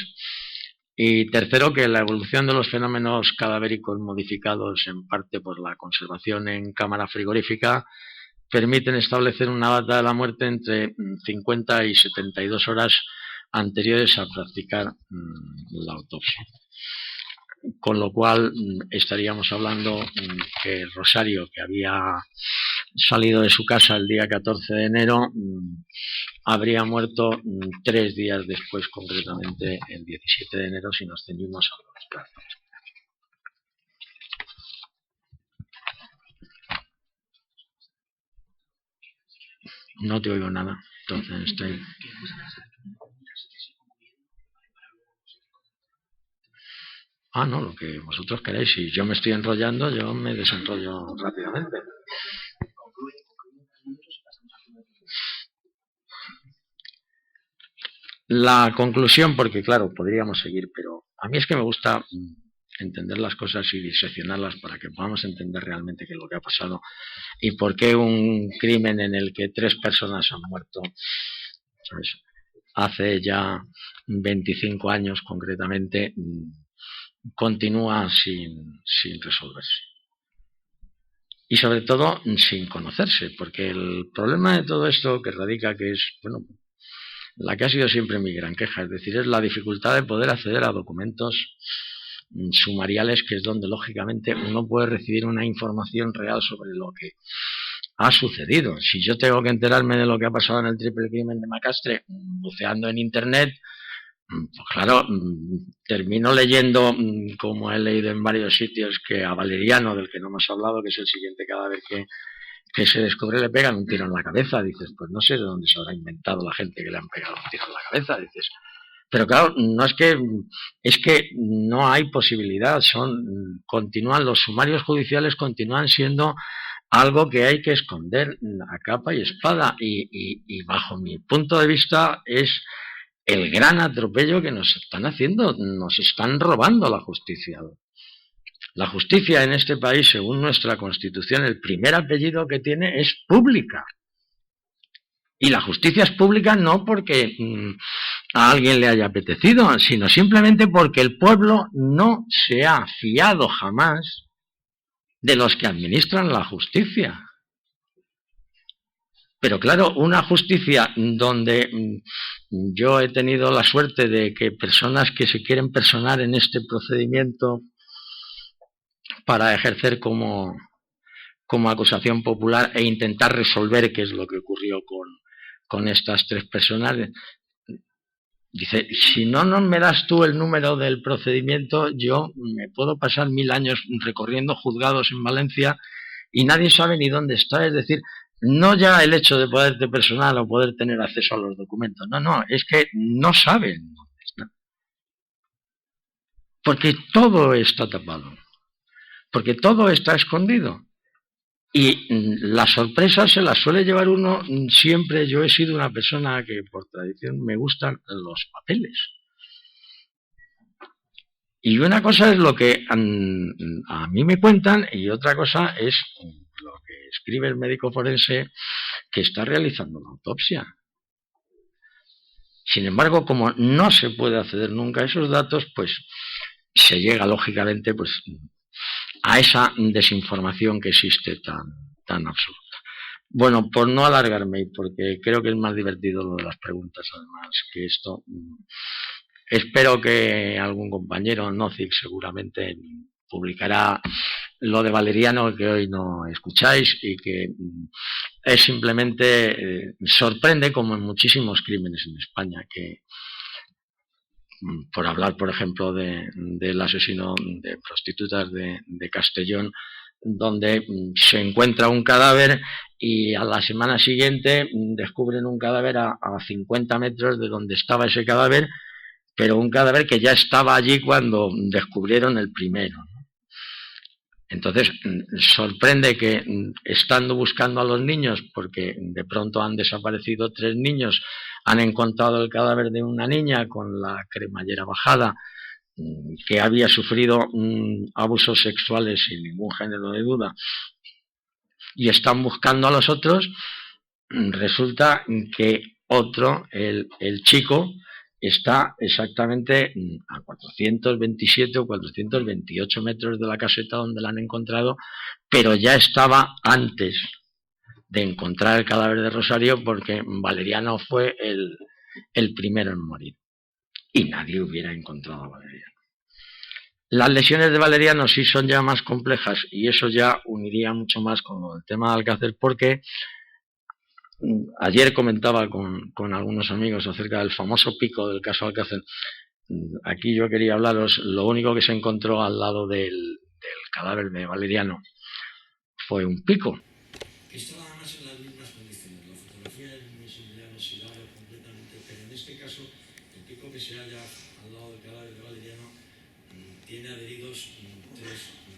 Y tercero, que la evolución de los fenómenos cadavéricos modificados en parte por la conservación en cámara frigorífica permiten establecer una data de la muerte entre 50 y 72 horas anteriores a practicar la autopsia. Con lo cual estaríamos hablando que Rosario, que había salido de su casa el día 14 de enero, habría muerto 3 días después, concretamente el 17 de enero, si nos ceñimos a los plazos. No te oigo nada. Entonces estoy... Ah, no, lo que vosotros queráis. Si yo me estoy enrollando, yo me desenrollo rápidamente. La conclusión, porque claro, podríamos seguir, pero a mí es que me gusta entender las cosas y diseccionarlas para que podamos entender realmente qué es lo que ha pasado y por qué un crimen en el que 3 personas han muerto, ¿sabes?, hace ya 25 años concretamente, continúa sin resolverse. Y sobre todo sin conocerse, porque el problema de todo esto que radica, que es, bueno, la que ha sido siempre mi gran queja, es decir, es la dificultad de poder acceder a documentos sumariales, que es donde lógicamente uno puede recibir una información real sobre lo que ha sucedido. Si yo tengo que enterarme de lo que ha pasado en el triple crimen de Macastre buceando en internet, pues claro, termino leyendo, como he leído en varios sitios, que a Valeriano, del que no hemos hablado, que es el siguiente cadáver que se descubre, le pegan un tiro en la cabeza. Dices, pues no sé de dónde se habrá inventado la gente que le han pegado un tiro en la cabeza. Dices, pero claro, no es que no hay posibilidad, continúan los sumarios judiciales, continúan siendo algo que hay que esconder a capa y espada, y bajo mi punto de vista es el gran atropello que nos están haciendo. Nos están robando la justicia. La justicia en este país, según nuestra Constitución, el primer apellido que tiene es pública. Y la justicia es pública no porque a alguien le haya apetecido, sino simplemente porque el pueblo no se ha fiado jamás de los que administran la justicia. Pero claro, una justicia donde yo he tenido la suerte de que personas que se quieren personar en este procedimiento para ejercer como acusación popular e intentar resolver qué es lo que ocurrió con estas 3 personas, dice, si no me das tú el número del procedimiento, yo me puedo pasar 1000 años recorriendo juzgados en Valencia y nadie sabe ni dónde está. Es decir, no ya el hecho de poderte personar o poder tener acceso a los documentos, no, es que no saben dónde está. Porque todo está tapado, porque todo está escondido. Y la sorpresa se la suele llevar uno siempre. Yo he sido una persona que por tradición me gustan los papeles. Y una cosa es lo que a mí me cuentan y otra cosa es lo que escribe el médico forense que está realizando la autopsia. Sin embargo, como no se puede acceder nunca a esos datos, pues se llega lógicamente pues a esa desinformación que existe tan absoluta. Bueno, por no alargarme y porque creo que es más divertido lo de las preguntas además que esto, espero que algún compañero, Nozick seguramente, publicará lo de Valeriano, que hoy no escucháis, y que es simplemente sorprende, como en muchísimos crímenes en España, que por hablar, por ejemplo, del asesino de prostitutas de Castellón, donde se encuentra un cadáver y a la semana siguiente descubren un cadáver a 50 metros de donde estaba ese cadáver, pero un cadáver que ya estaba allí cuando descubrieron el primero. Entonces, sorprende que estando buscando a los niños, porque de pronto han desaparecido 3 niños, han encontrado el cadáver de una niña con la cremallera bajada, que había sufrido abusos sexuales sin ningún género de duda, y están buscando a los otros. Resulta que otro, el chico, está exactamente a 427 o 428 metros de la caseta donde la han encontrado, pero ya estaba antes de encontrar el cadáver de Rosario, porque Valeriano fue el primero en morir y nadie hubiera encontrado a Valeriano. Las lesiones de Valeriano sí son ya más complejas y eso ya uniría mucho más con el tema de Alcácer, porque ayer comentaba con algunos amigos acerca del famoso pico del caso Alcácer. Aquí yo quería hablaros, lo único que se encontró al lado del cadáver de Valeriano fue un pico. Esto nada más en las mismas condiciones, la fotografía fotografía es muy similar, oxidado completamente, pero en este caso el pico que se halla al lado del cadáver de Valeriano tiene adheridos 3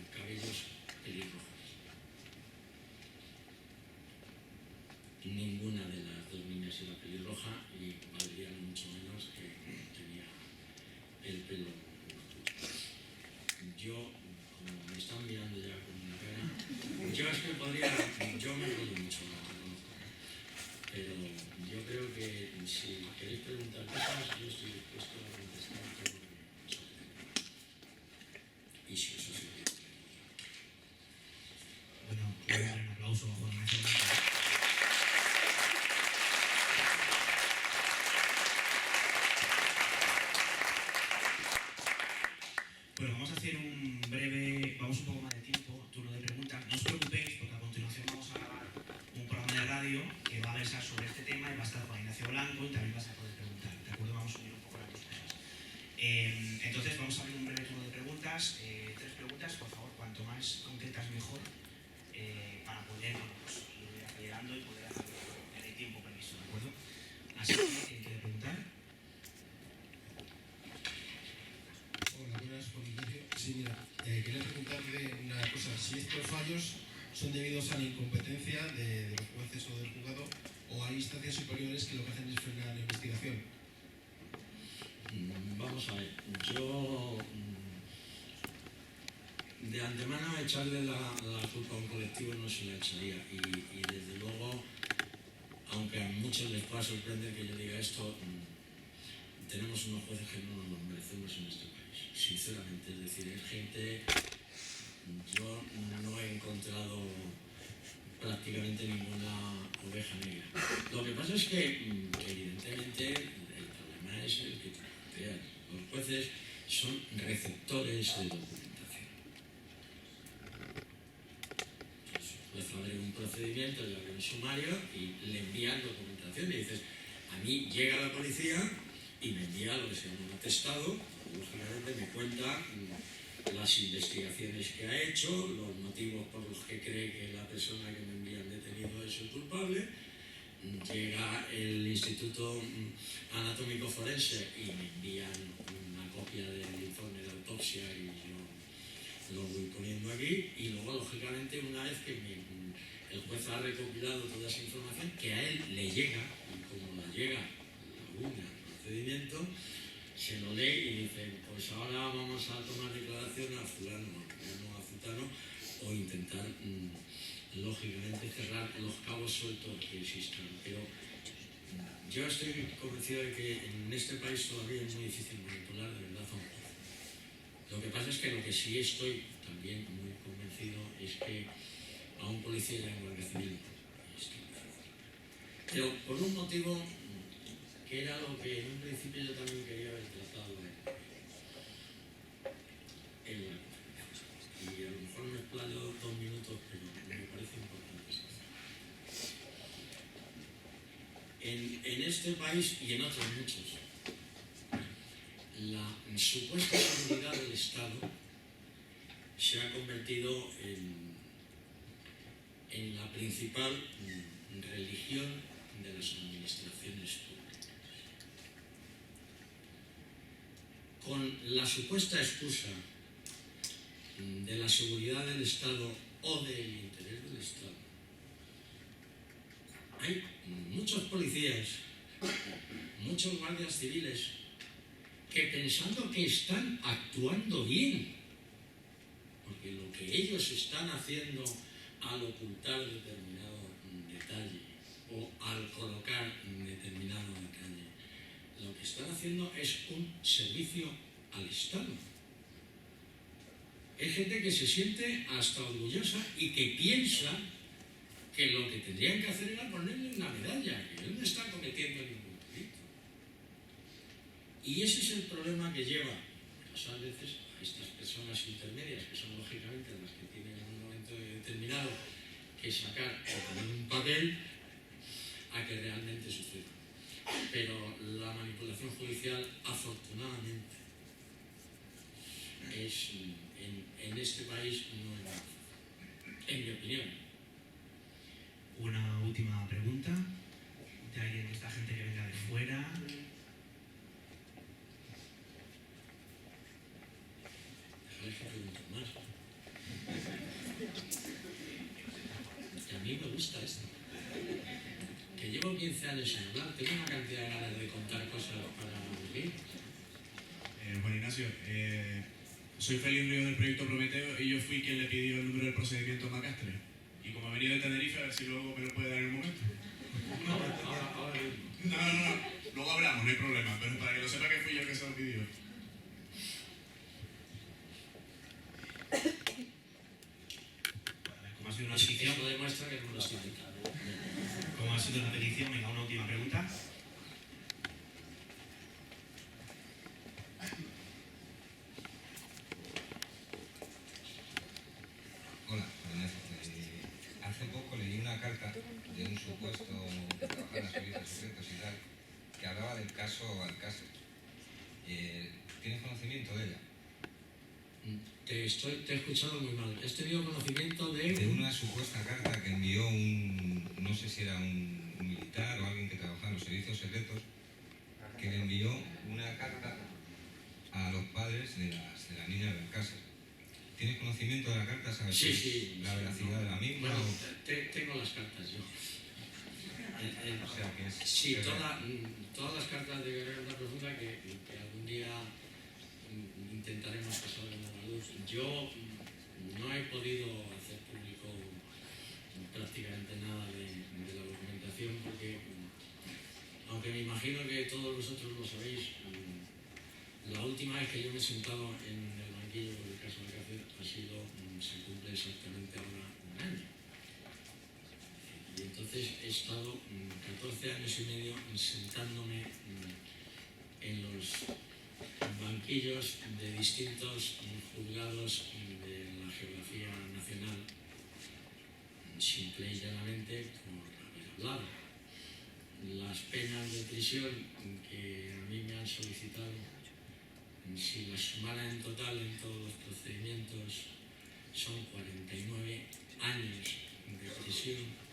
cabellos pelirrojos. Ninguna de las 2 niñas era pelirroja y Valeriano mucho menos, que tenía el pelo. Yo, como me están mirando ya con una cara, yo me enrollo mucho, pero yo creo que si queréis preguntar cosas, yo estoy dispuesto a contestar todo lo que os y si eso sí. Bueno, un aplauso bajo la mesa. Bueno, vamos a hacer vamos un poco más de tiempo, turno de preguntas. No os preocupéis porque a continuación vamos a grabar un programa de radio que va a versar sobre este tema y va a estar Juan Ignacio Blanco y también vas a poder preguntar, ¿de acuerdo? Vamos a unir un poco las dos cosas. Entonces vamos a abrir un breve turno de preguntas, 3 preguntas, por favor, cuanto más concretas mejor, para poder ir acelerando y poder hacerlo en el tiempo previsto, ¿de acuerdo? Así que, ¿quién quiere preguntar? Hola, buenas, Juan Ignacio. Sí, mira, quería preguntarle una cosa. Si estos fallos son debidos a la incompetencia de los jueces o del juzgado, o hay instancias superiores que lo que hacen es frenar la investigación. Vamos a ver, yo de antemano echarle la culpa a un colectivo no se la echaría y desde luego, aunque a muchos les pueda sorprender que yo diga esto, tenemos unos jueces que no nos merecemos en este país, sinceramente. Es decir, es gente, yo no he encontrado prácticamente ninguna oveja negra. Lo que pasa es que evidentemente el problema es el que planteas. Los jueces son receptores de documentación. Entonces, el juez abre un procedimiento, le abre un sumario y le envían documentación y dices, a mí llega la policía y me envía lo que se llama un atestado, lógicamente me cuenta las investigaciones que ha hecho, los motivos por los que cree que la persona que me envían detenido es el culpable. Llega el Instituto Anatómico Forense y me envían una copia del informe de autopsia y yo lo voy poniendo aquí. Y luego, lógicamente, una vez que el juez ha recopilado toda esa información, que a él le llega, y como le llega la UNA al procedimiento, se lo lee y dice, pues ahora vamos a tomar declaración a fulano, a zutano, o intentar, lógicamente, cerrar los cabos sueltos que existan. Pero yo estoy convencido de que en este país todavía es muy difícil manipular de verdad a un juez. Lo que pasa es que lo que sí estoy también muy convencido es que a un policía y a un guardia civil es difícil. Pero por un motivo que era lo que en un principio yo también quería haber tratado en la conferencia. Y a lo mejor me explayo 2 minutos, pero me parece importante. En este país y en otros muchos, la supuesta seguridad del Estado se ha convertido en la principal religión de las administraciones públicas. Con la supuesta excusa de la seguridad del Estado o del interés del Estado, hay muchos policías, muchos guardias civiles que pensando que están actuando bien, porque lo que ellos están haciendo al ocultar determinado detalle o al colocar determinado detalle, lo que están haciendo es un servicio al Estado. Hay gente que se siente hasta orgullosa y que piensa que lo que tendrían que hacer era ponerle una medalla, que él no está cometiendo ningún delito. Y ese es el problema que lleva a veces a estas personas intermedias, que son lógicamente las que tienen en un momento determinado que sacar o poner un papel, a que realmente suceda. Pero la manipulación judicial, afortunadamente, es en este país no es nada fácil, en mi opinión. Una última pregunta. de alguien de esta gente que venga de fuera. Que a mí me gusta esto. Que llevo 15 años sin hablar, tengo una cantidad de ganas de contar cosas para vivir. Juan Ignacio, soy Félix Río del proyecto Prometeo y yo fui quien le pidió el número del procedimiento a Macastre. Y como ha venido de Tenerife, a ver si luego me lo puede dar en un momento. No, luego hablamos, no hay problema, pero para que lo sepa que fui yo el que se lo pidió. Como ha sido una petición, Eso demuestra que no lo estoy intentando. como ha sido una petición, venga, una última pregunta. Hola, hace poco leí una carta de un supuesto que trabajaba en los servicios secretos y tal, que hablaba del caso Alcácer. ¿Tienes conocimiento de ella? Te he escuchado muy mal. ¿Has tenido conocimiento De una supuesta carta que envió no sé si era un militar o alguien que trabajaba en los servicios secretos, que le envió una carta a los padres de la niña de Alcácer? ¿Tienes conocimiento de la carta? ¿Sabes Sí. la veracidad de la misma? Bueno, tengo las cartas yo. O sea, que es... Sí, todas las cartas de Garganta Profunda que algún día intentaremos que salgan a la luz. Yo no he podido hacer público prácticamente nada de la documentación porque, aunque me imagino que todos vosotros lo sabéis, la última vez que yo me he sentado en el banquillo del caso de Alcácer se cumple exactamente ahora un año. Y entonces he estado 14 años y medio sentándome en los banquillos de distintos juzgados de la geografía nacional, simple y llanamente por haber hablado. Las penas de prisión que a mí me han solicitado, si las sumara en total en todos los procedimientos, son 49 años de prisión.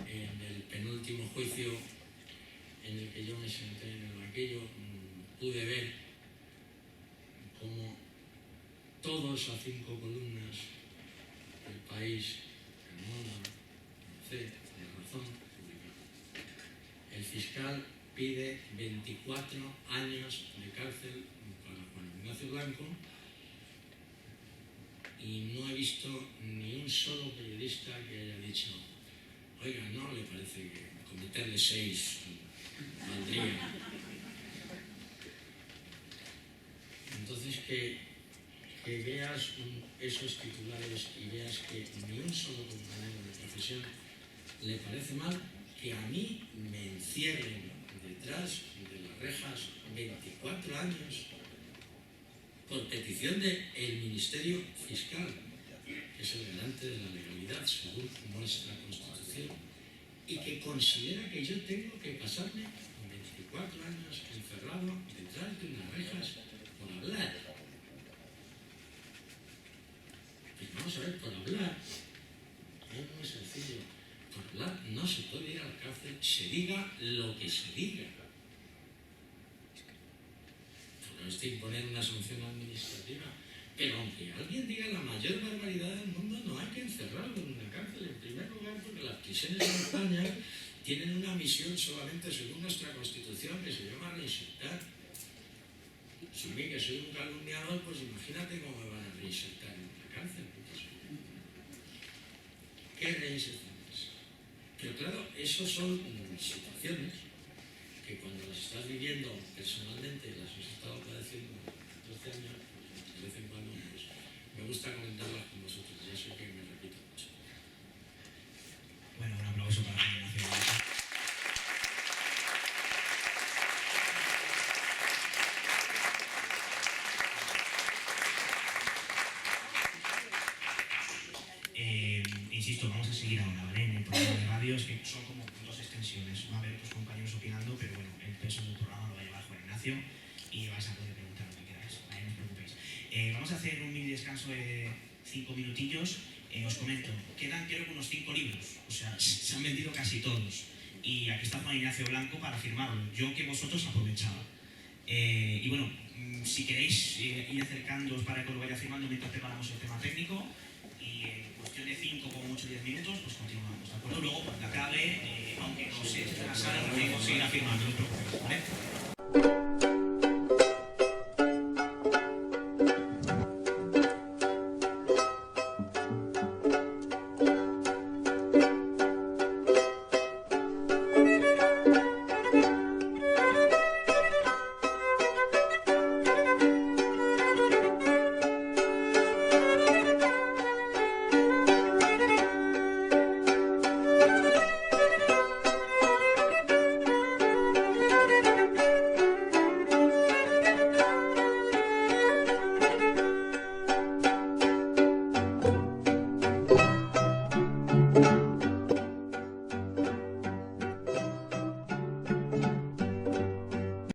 En el penúltimo juicio en el que yo me senté en el banquillo, pude ver cómo todos a 5 columnas del País, Carmona, C, de Razón Pública, el fiscal pide 24 años de cárcel para Juan Ignacio Blanco y no he visto ni un solo periodista que haya dicho: oiga, ¿no le parece que cometerle 6 valdría? Entonces que veas esos titulares y veas que ni un solo compañero de profesión le parece mal que a mí me encierren detrás de las rejas 24 años por petición del Ministerio Fiscal, que es el garante de la legalidad según nuestra Constitución, y que considera que yo tengo que pasarme 24 años encerrado detrás de unas rejas por hablar. Pues vamos a ver, por hablar es muy sencillo. Por hablar no se puede ir a la cárcel, se diga lo que se diga. Por esto imponer una sanción administrativa. Pero aunque alguien diga la mayor barbaridad del mundo, no hay que encerrarlo en una cárcel. En primer lugar, porque las prisiones en España tienen una misión solamente según nuestra Constitución, que se llama reinsertar. Si a mí, que soy un calumniador, pues imagínate cómo me van a reinsertar en una cárcel. ¿Qué reinserciones? Pero claro, esos son situaciones que cuando las estás viviendo personalmente, las has estado padeciendo 12 años, de vez en cuando pues, me gusta comentarlas con vosotros. Ya sé que me repito mucho. Bueno, un aplauso para la Ignacio. Insisto, vamos a seguir ahora, ¿vale? En el programa de radio, es que son como 2 extensiones. Va a haber otros compañeros opinando, pero bueno, el peso del programa lo va a llevar Juan Ignacio y vais a poder preguntar lo que queráis, ¿vale? No os preocupéis. Vamos a hacer un mini descanso de 5 minutillos Os comento, quedan creo que unos 5 libros, o sea, se han vendido casi todos. Y aquí está Juan Ignacio Blanco para firmarlo, yo que vosotros aprovechaba. Y bueno, si queréis ir acercándoos para que lo vaya firmando mientras preparamos el tema técnico, y en cuestión de 5 como mucho 10 minutos, pues continuamos, ¿de acuerdo? Luego, cuando acabe, aunque no se eche la sala, podemos seguir afirmando, no os preocupéis, ¿vale?